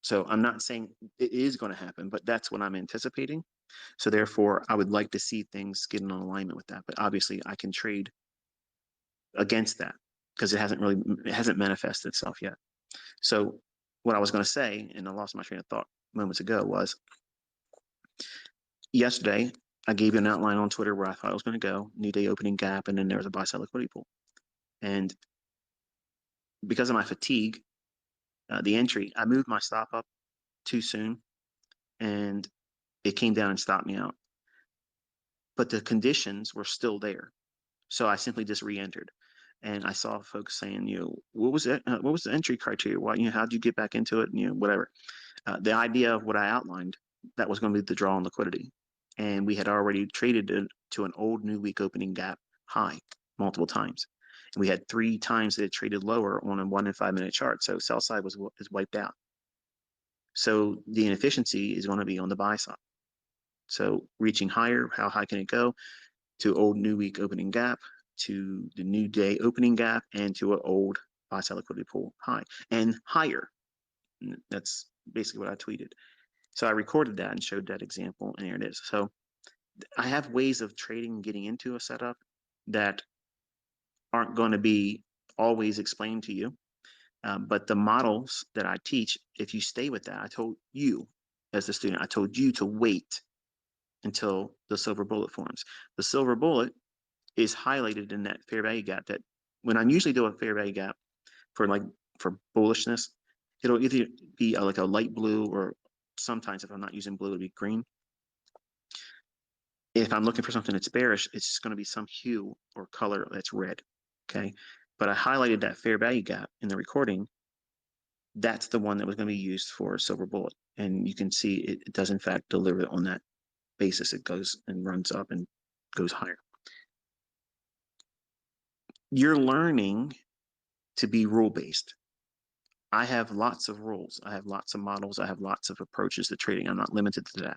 So I'm not saying it is going to happen, but that's what I'm anticipating. So therefore, I would like to see things get in alignment with that. But obviously, I can trade against that because it hasn't manifested itself yet. So what I was going to say, and I lost my train of thought moments ago, was yesterday I gave you an outline on Twitter where I thought I was going to go, new day opening gap, and then there was a buy sell liquidity pool. And because of my fatigue, the entry, I moved my stop up too soon, and it came down and stopped me out. But the conditions were still there, so I simply just re-entered. And I saw folks saying, what was it? What was the entry criteria? Why, how did you get back into it? Whatever. The idea of what I outlined, that was going to be the draw on liquidity. And we had already traded it to an old new week opening gap high multiple times. And we had 3 times that it traded lower on a 1 and 5 minute chart. So sell side is wiped out. So the inefficiency is going to be on the buy side. So reaching higher, how high can it go? To old new week opening gap, to the new day opening gap, and to an old buy sell liquidity pool high and higher. That's basically what I tweeted. So I recorded that and showed that example, and there it is. So I have ways of trading, getting into a setup that aren't going to be always explained to you. But the models that I teach, if you stay with that, I told you as the student, I told you to wait until the silver bullet forms. The silver bullet is highlighted in that fair value gap. That when I usually do a fair value gap for bullishness, it'll either be like a light blue, or sometimes if I'm not using blue, it'll be green. If I'm looking for something that's bearish, it's just going to be some hue or color that's red. Okay. But I highlighted that fair value gap in the recording. That's the one that was going to be used for silver bullet. And you can see it does in fact deliver on that basis. It goes and runs up and goes higher. You're learning to be rule-based. I have lots of rules. I have lots of models. I have lots of approaches to trading. I'm not limited to that.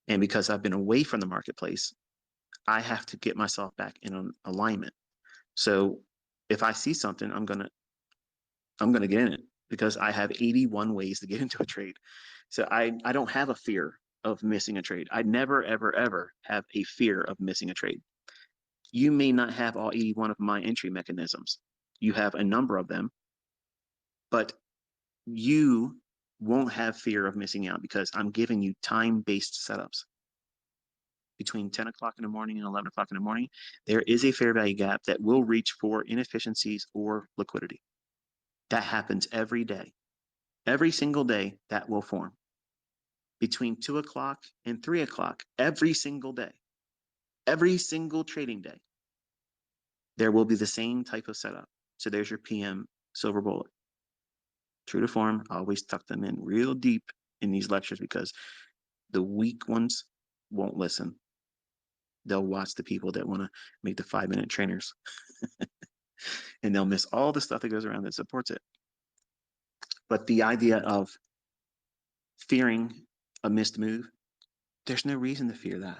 And because I've been away from the marketplace, I have to get myself back in an alignment. So if I see something, I'm gonna get in it because I have 81 ways to get into a trade. So I don't have a fear of missing a trade. I never, ever, ever have a fear of missing a trade. You may not have all 81 of my entry mechanisms. You have a number of them, but you won't have fear of missing out because I'm giving you time-based setups. Between 10 o'clock in the morning and 11 o'clock in the morning, there is a fair value gap that will reach for inefficiencies or liquidity. That happens every day. Every single day that will form. Between 2 o'clock and 3 o'clock, every single day, every single trading day, there will be the same type of setup. So there's your PM silver bullet. True to form, I always tuck them in real deep in these lectures because the weak ones won't listen. They'll watch the people that want to make the 5-minute trainers and they'll miss all the stuff that goes around that supports it. But the idea of fearing a missed move, there's no reason to fear that.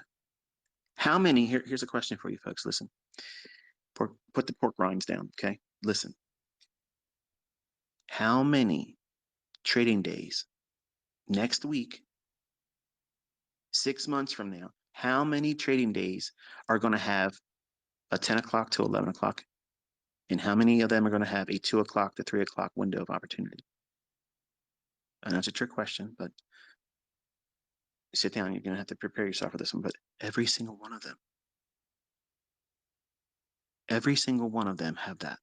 How many, here's a question for you folks, listen. Put the pork rinds down, okay? Listen. How many trading days next week, 6 months from now, how many trading days are going to have a 10 o'clock to 11 o'clock? And how many of them are going to have a 2 o'clock to 3 o'clock window of opportunity? And that's a trick question, but sit down. You're going to have to prepare yourself for this one. But every single one of them have that.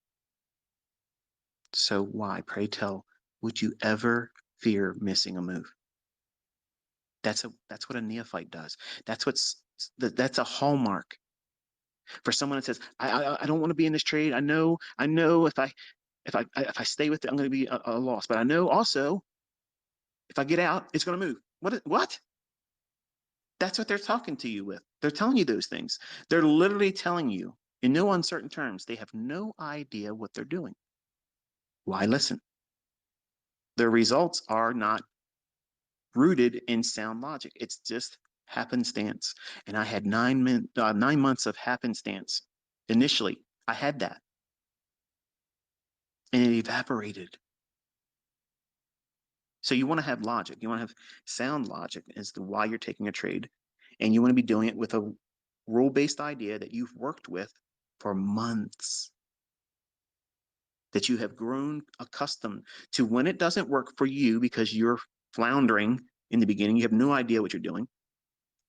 So why, pray tell, would you ever fear missing a move? That's what a neophyte does. That's a hallmark for someone that says, I don't want to be in this trade. I know if I stay with it, I'm going to be a loss. But I know also if I get out, it's going to move. What? That's what they're talking to you with. They're telling you those things. They're literally telling you in no uncertain terms. They have no idea what they're doing. Why listen? Their results are not rooted in sound logic. It's just happenstance. And I had 9 months of happenstance. Initially, I had that. And it evaporated. So you want to have logic. You want to have sound logic as to why you're taking a trade. And you want to be doing it with a rule-based idea that you've worked with for months, that you have grown accustomed to when it doesn't work for you because you're floundering in the beginning. You have no idea what you're doing,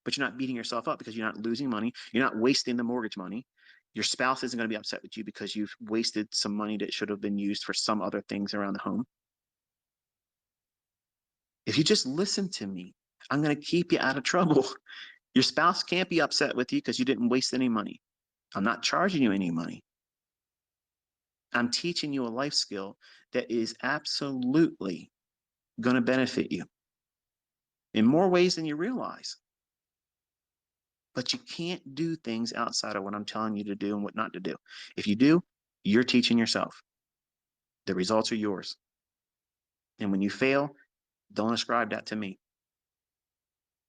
but you're not beating yourself up because you're not losing money. You're not wasting the mortgage money. Your spouse isn't going to be upset with you because you've wasted some money that should have been used for some other things around the home. If you just listen to me, I'm going to keep you out of trouble. Your spouse can't be upset with you because you didn't waste any money. I'm not charging you any money. I'm teaching you a life skill that is absolutely going to benefit you in more ways than you realize. But you can't do things outside of what I'm telling you to do and what not to do. If you do, you're teaching yourself. The results are yours. And when you fail, don't ascribe that to me.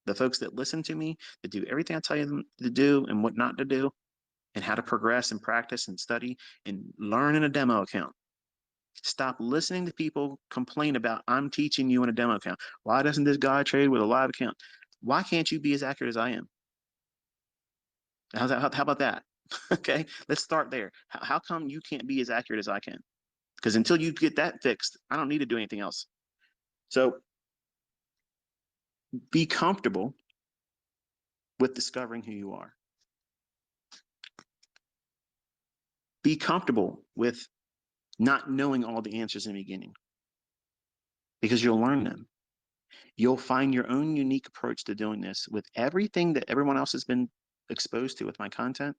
The folks that listen to me, that do everything I tell them to do and what not to do, and how to progress and practice and study and learn in a demo account. Stop listening to people complain about, I'm teaching you in a demo account. Why doesn't this guy trade with a live account? Why can't you be as accurate as I am? How about that? Okay, let's start there. How come you can't be as accurate as I can? Because until you get that fixed, I don't need to do anything else. So be comfortable with discovering who you are. Be comfortable with not knowing all the answers in the beginning because you'll learn them. You'll find your own unique approach to doing this with everything that everyone else has been exposed to with my content.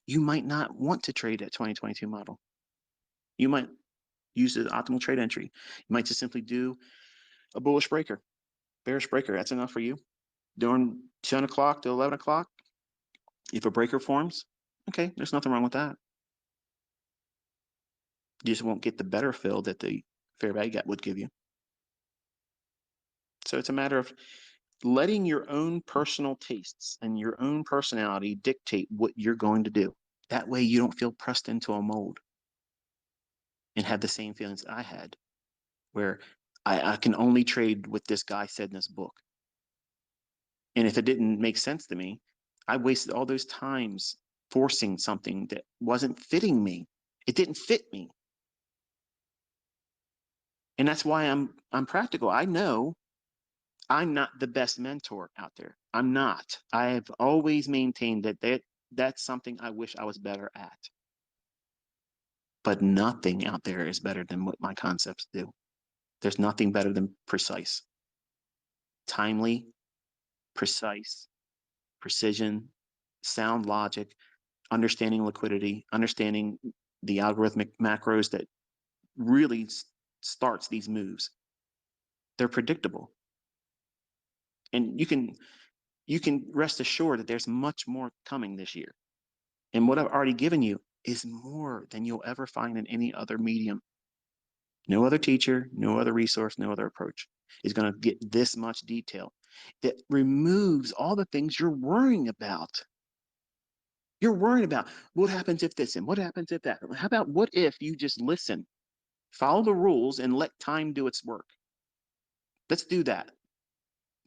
You might not want to trade at 2022 model. You might use the optimal trade entry. You might just simply do a bullish breaker, bearish breaker. That's enough for you. During 10 o'clock to 11 o'clock, if a breaker forms, okay, there's nothing wrong with that. You just won't get the better fill that the fair value gap would give you. So it's a matter of letting your own personal tastes and your own personality dictate what you're going to do. That way you don't feel pressed into a mold and have the same feelings I had, where I can only trade what this guy said in this book. And if it didn't make sense to me, I wasted all those times forcing something that wasn't fitting me. It didn't fit me. And that's why I'm practical. I know I'm not the best mentor out there. I'm not. I've always maintained that's something I wish I was better at. But nothing out there is better than what my concepts do. There's nothing better than precise, timely, precise, precision, sound logic, understanding liquidity, understanding the algorithmic macros that really starts these moves. They're predictable. And you can rest assured that there's much more coming this year. And what I've already given you is more than you'll ever find in any other medium. No other teacher, no other resource, no other approach is going to get this much detail that removes all the things you're worrying about. You're worrying about what happens if this and what happens if that. How about what if you just listen, follow the rules, and let time do its work? Let's do that.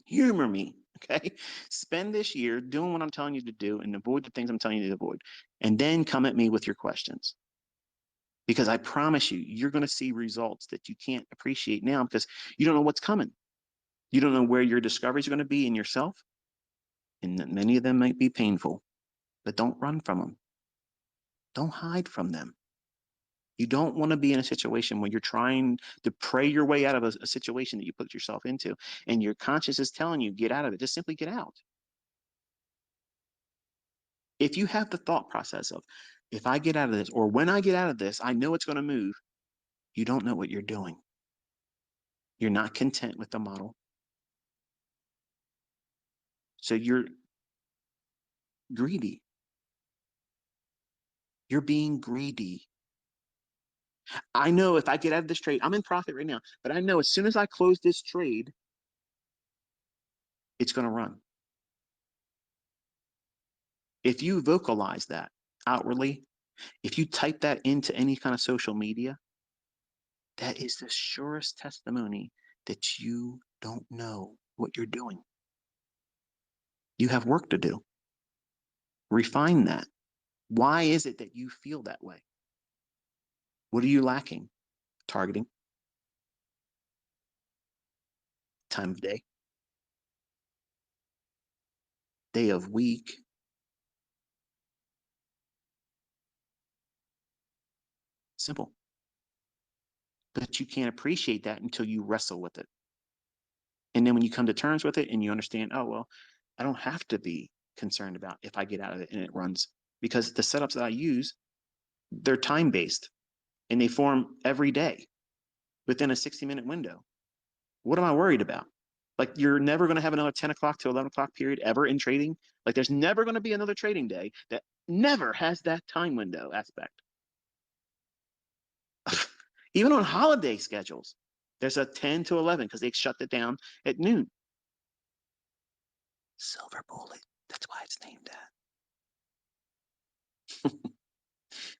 Humor me, okay? Spend this year doing what I'm telling you to do and avoid the things I'm telling you to avoid. And then come at me with your questions. Because I promise you, you're going to see results that you can't appreciate now because you don't know what's coming. You don't know where your discoveries are going to be in yourself. And many of them might be painful, but don't run from them. Don't hide from them. You don't want to be in a situation where you're trying to pray your way out of a situation that you put yourself into, and your conscience is telling you, get out of it. Just simply get out. If you have the thought process of, if I get out of this, or when I get out of this, I know it's going to move, you don't know what you're doing. You're not content with the model. So you're greedy. You're being greedy. I know if I get out of this trade, I'm in profit right now, but I know as soon as I close this trade, it's going to run. If you vocalize that outwardly, if you type that into any kind of social media, That is the surest testimony that you don't know what you're doing. You have work to do. Refine that. Why is it that you feel that way? What are you lacking? Targeting, time of day of week. Simple. But you can't appreciate that until you wrestle with it. And then when you come to terms with it and you understand, oh, well, I don't have to be concerned about if I get out of it and it runs because the setups that I use, they're time based and they form every day within a 60-minute window. What am I worried about? Like, you're never going to have another 10 o'clock to 11 o'clock period ever in trading. Like, there's never going to be another trading day that never has that time window aspect. Even on holiday schedules, there's a 10 to 11 because they shut it down at noon. Silver bullet. That's why it's named that.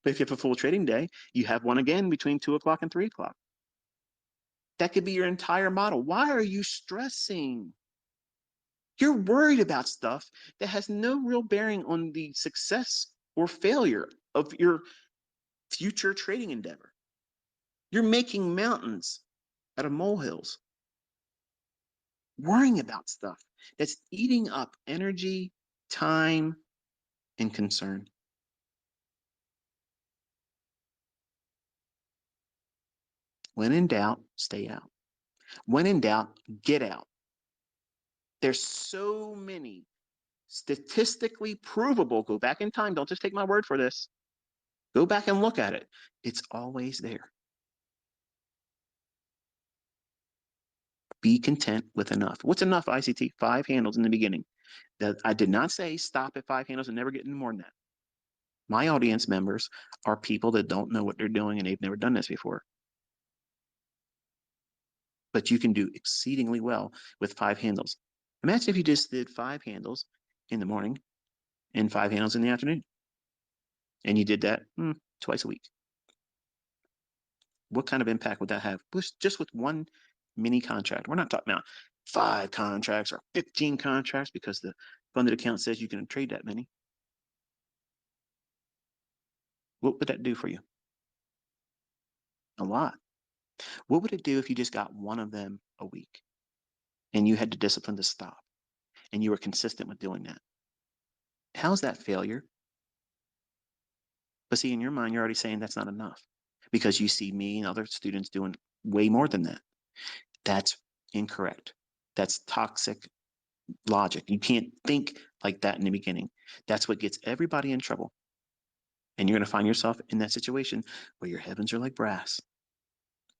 But if you have a full trading day, you have one again between 2 o'clock and 3 o'clock. That could be your entire model. Why are you stressing? You're worried about stuff that has no real bearing on the success or failure of your future trading endeavor. You're making mountains out of molehills, worrying about stuff that's eating up energy, time, and concern. When in doubt, stay out. When in doubt, get out. There's so many statistically provable, go back in time, don't just take my word for this. Go back and look at it. It's always there. Be content with enough. What's enough, ICT? 5 handles in the beginning. That I did not say stop at 5 handles and never get any more than that. My audience members are people that don't know what they're doing and they've never done this before. But you can do exceedingly well with 5 handles. Imagine if you just did 5 handles in the morning and 5 handles in the afternoon. And you did that twice a week. What kind of impact would that have? Just with one mini contract. We're not talking about 5 contracts or 15 contracts because the funded account says you can trade that many. What would that do for you? A lot. What would it do if you just got one of them a week and you had the discipline to stop and you were consistent with doing that? How's that failure? But see, in your mind, you're already saying that's not enough because you see me and other students doing way more than that. That's incorrect. That's toxic logic. You can't think like that in the beginning. That's what gets everybody in trouble. And you're going to find yourself in that situation where your heavens are like brass.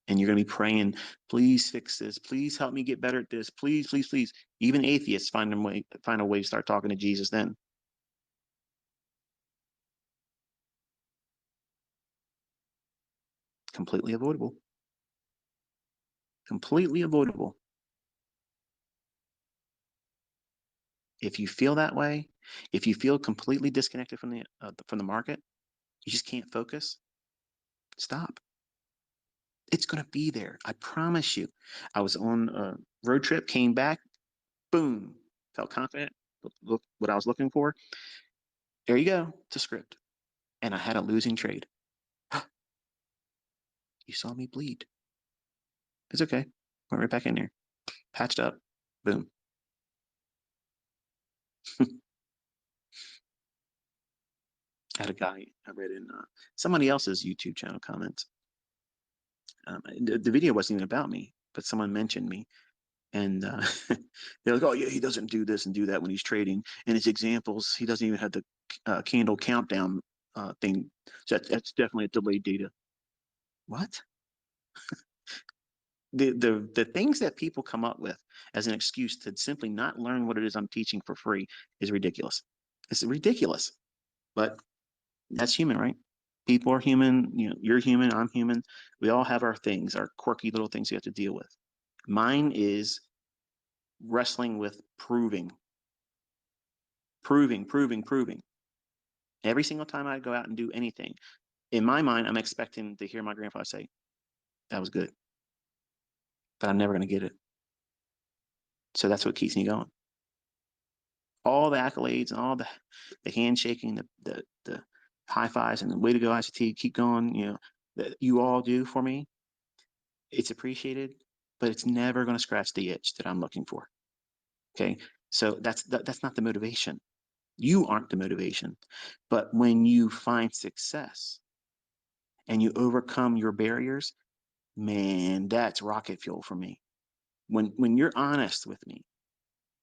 And you're going to be praying, please fix this. Please help me get better at this. Please, please, please. Even atheists find a way to start talking to Jesus then. Completely avoidable. Completely avoidable. If you feel that way, if you feel completely disconnected from the market, you just can't focus, stop. It's going to be there. I promise you. I was on a road trip, came back, boom, felt confident, look what I was looking for. There you go, it's a script. And I had a losing trade. You saw me bleed. It's okay. Went right back in there, patched up, boom. I had a guy I read in somebody else's YouTube channel comments. The video wasn't even about me, but someone mentioned me. And they're like, oh, yeah, he doesn't do this and do that when he's trading. And his examples, he doesn't even have the candle countdown thing. So that's definitely a delayed data. What? The things that people come up with as an excuse to simply not learn what it is I'm teaching for free is ridiculous. It's ridiculous. But that's human, right? People are human. You know, you're human. I'm human. We all have our things, our quirky little things we have to deal with. Mine is wrestling with proving. Every single time I go out and do anything, in my mind, I'm expecting to hear my grandfather say, That was good, but I'm never going to get it. So that's what keeps me going. All the accolades and all the handshaking, the high fives and the way to go ICT, keep going, that you all do for me, it's appreciated, but it's never going to scratch the itch that I'm looking for. Okay. So that's not the motivation. You aren't the motivation. But when you find success and you overcome your barriers, man, that's rocket fuel for me. When you're honest with me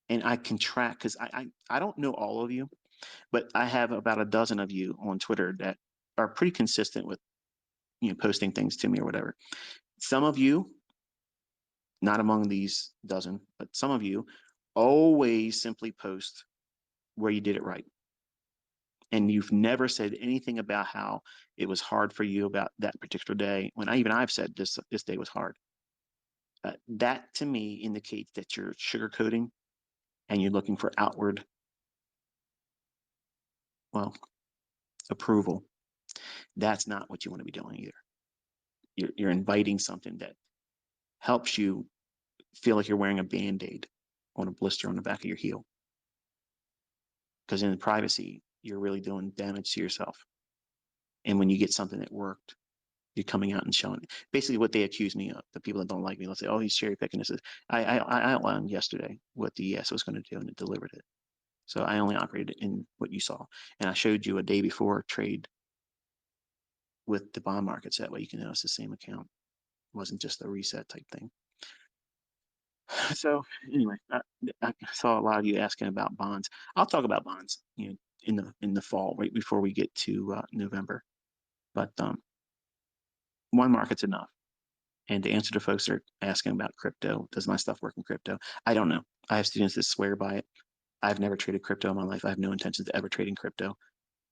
and I can track, because I don't know all of you, but I have about a dozen of you on Twitter that are pretty consistent with posting things to me or whatever. Some of you, not among these dozen, but some of you always simply post where you did it right. And you've never said anything about how it was hard for you about that particular day. When I've said this day was hard. That to me indicates that you're sugarcoating and you're looking for outward, well, approval. That's not what you want to be doing either. You're inviting something that helps you feel like you're wearing a band-aid on a blister on the back of your heel. Because in privacy, you're really doing damage to yourself. And when you get something that worked, you're coming out and showing it. Basically what they accuse me of, the people that don't like me, let's say, oh, he's cherry picking this. I outlined yesterday what the ES was going to do and it delivered it. So I only operated in what you saw. And I showed you a day before trade with the bond markets. That way you can know it's the same account. It wasn't just a reset type thing. So anyway, I saw a lot of you asking about bonds. I'll talk about bonds, in the fall, right before we get to November. But one market's enough. And to answer the folks that are asking about crypto, does my stuff work in crypto? I don't know. I have students that swear by it. I've never traded crypto in my life. I have no intentions of ever trading crypto.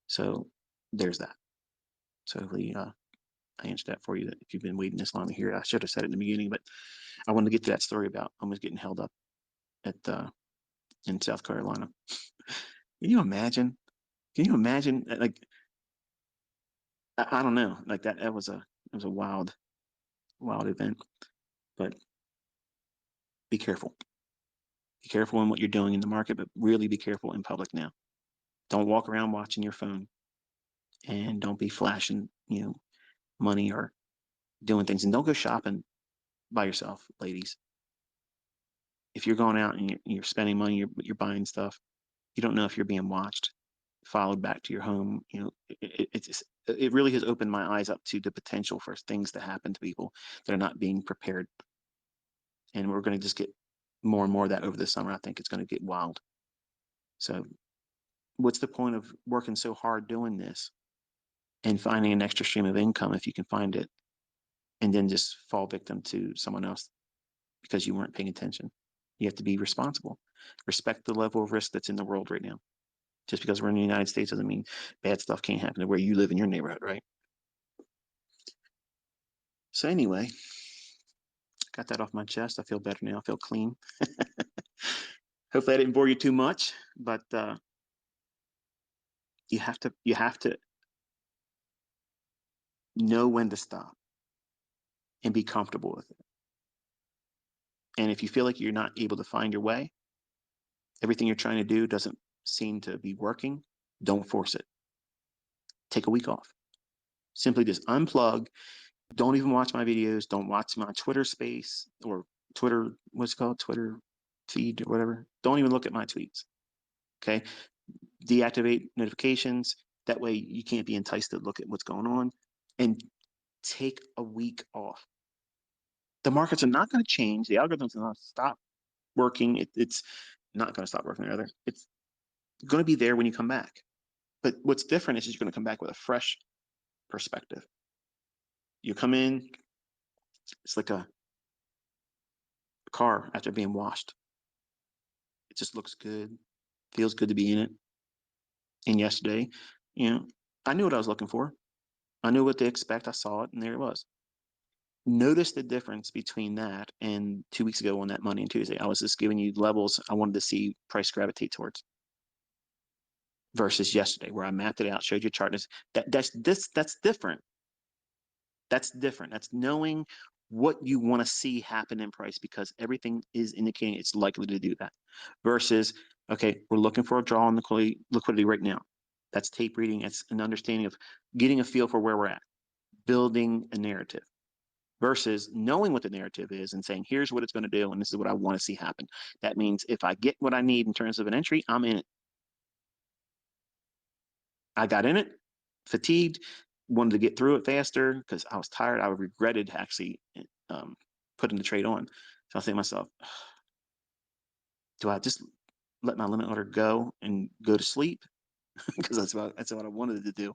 So there's that. So hopefully I answered that for you. That if you've been waiting this long to hear it, I should have said it in the beginning, but I wanted to get to that story about almost getting held up at in South Carolina. Can you imagine? Can you imagine? Like I don't know. Like that. That was a wild, wild event. But be careful. Be careful in what you're doing in the market, but really be careful in public now. Don't walk around watching your phone, and don't be flashing, money or doing things. And don't go shopping by yourself, ladies. If you're going out and you're spending money, you're buying stuff, you don't know if you're being watched, followed back to your home. It really has opened my eyes up to the potential for things to happen to people that are not being prepared. And we're going to just get more and more of that over the summer. I think it's going to get wild. So what's the point of working so hard doing this and finding an extra stream of income if you can find it, and then just fall victim to someone else because you weren't paying attention? You have to be responsible. Respect the level of risk that's in the world right now. Just because we're in the United States doesn't mean bad stuff can't happen to where you live in your neighborhood, right? So anyway, got that off my chest. I feel better now. I feel clean. Hopefully I didn't bore you too much, but you have to know when to stop and be comfortable with it. And if you feel like you're not able to find your way, everything you're trying to do doesn't seem to be working, don't force it. Take a week off. Simply just unplug. Don't even watch my videos. Don't watch my Twitter space or Twitter, what's it called? Twitter feed or whatever. Don't even look at my tweets. Okay. Deactivate notifications. That way you can't be enticed to look at what's going on, and take a week off. The markets are not going to change. The algorithms are not stop working. It's not going to stop working rather. It's going to be there when you come back. But what's different is you're going to come back with a fresh perspective. You come in, it's like a car after being washed. It just looks good, feels good to be in it. And yesterday, I knew what I was looking for. I knew what to expect. I saw it, and there it was. Notice the difference between that and 2 weeks ago on that Monday and Tuesday. I was just giving you levels I wanted to see price gravitate towards, versus yesterday where I mapped it out, showed you a chart. That's different. That's different. That's knowing what you want to see happen in price because everything is indicating it's likely to do that. Versus, okay, we're looking for a draw on liquidity right now. That's tape reading. It's an understanding of getting a feel for where we're at, building a narrative versus knowing what the narrative is and saying, here's what it's going to do, and this is what I want to see happen. That means if I get what I need in terms of an entry, I'm in it. I got in it, fatigued, wanted to get through it faster because I was tired. I regretted actually putting the trade on. So I think to myself, do I just let my limit order go and go to sleep? Because that's what I wanted to do.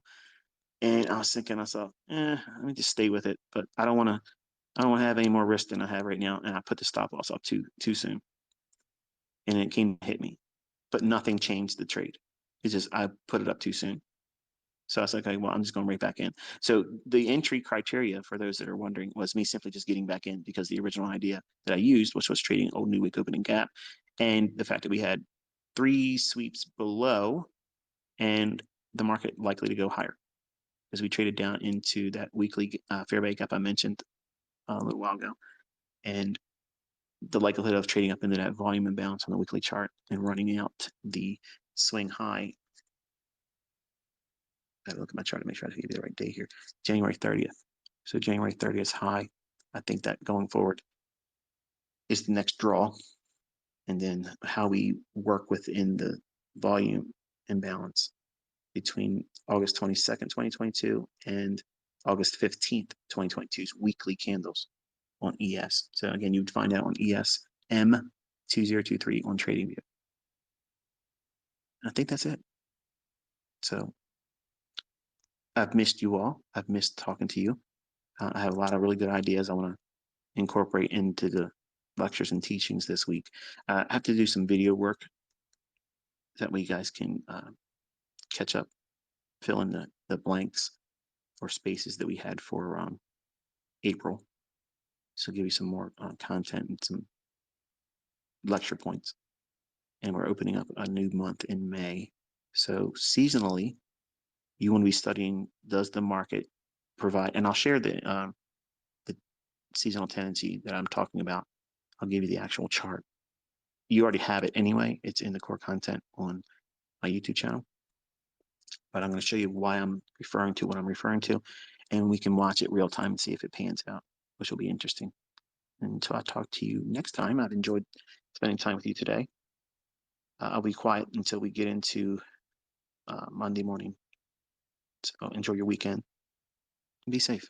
And I was thinking to myself, let me just stay with it. But I don't want to have any more risk than I have right now. And I put the stop loss off too soon. And it came to hit me. But nothing changed the trade. It's just I put it up too soon. So I was like, okay, well, I'm just going right back in. So the entry criteria, for those that are wondering, was me simply just getting back in because the original idea that I used, which was trading old new week opening gap, and the fact that we had 3 sweeps below and the market likely to go higher as we traded down into that weekly fair value gap I mentioned a little while ago. And the likelihood of trading up into that volume imbalance on the weekly chart and running out the swing high. I gotta look at my chart to make sure I give you the right day here. January 30th. So January 30th high. I think that going forward is the next draw. And then how we work within the volume imbalance between August 22nd, 2022 and August 15th, 2022's weekly candles on ES. So again, you'd find out on ES M2023 on TradingView. I think that's it. So I've missed you all. I've missed talking to you. I have a lot of really good ideas I want to incorporate into the lectures and teachings this week. I have to do some video work that we guys can catch up, fill in the blanks or spaces that we had for April. So give you some more content and some lecture points. And we're opening up a new month in May. So seasonally, you want to be studying, does the market provide, and I'll share the seasonal tendency that I'm talking about. I'll give you the actual chart. You already have it anyway. It's in the core content on my YouTube channel. But I'm going to show you why I'm referring to what I'm referring to, and we can watch it real time and see if it pans out, which will be interesting. Until I talk to you next time, I've enjoyed spending time with you today. I'll be quiet until we get into Monday morning. So enjoy your weekend. Be safe.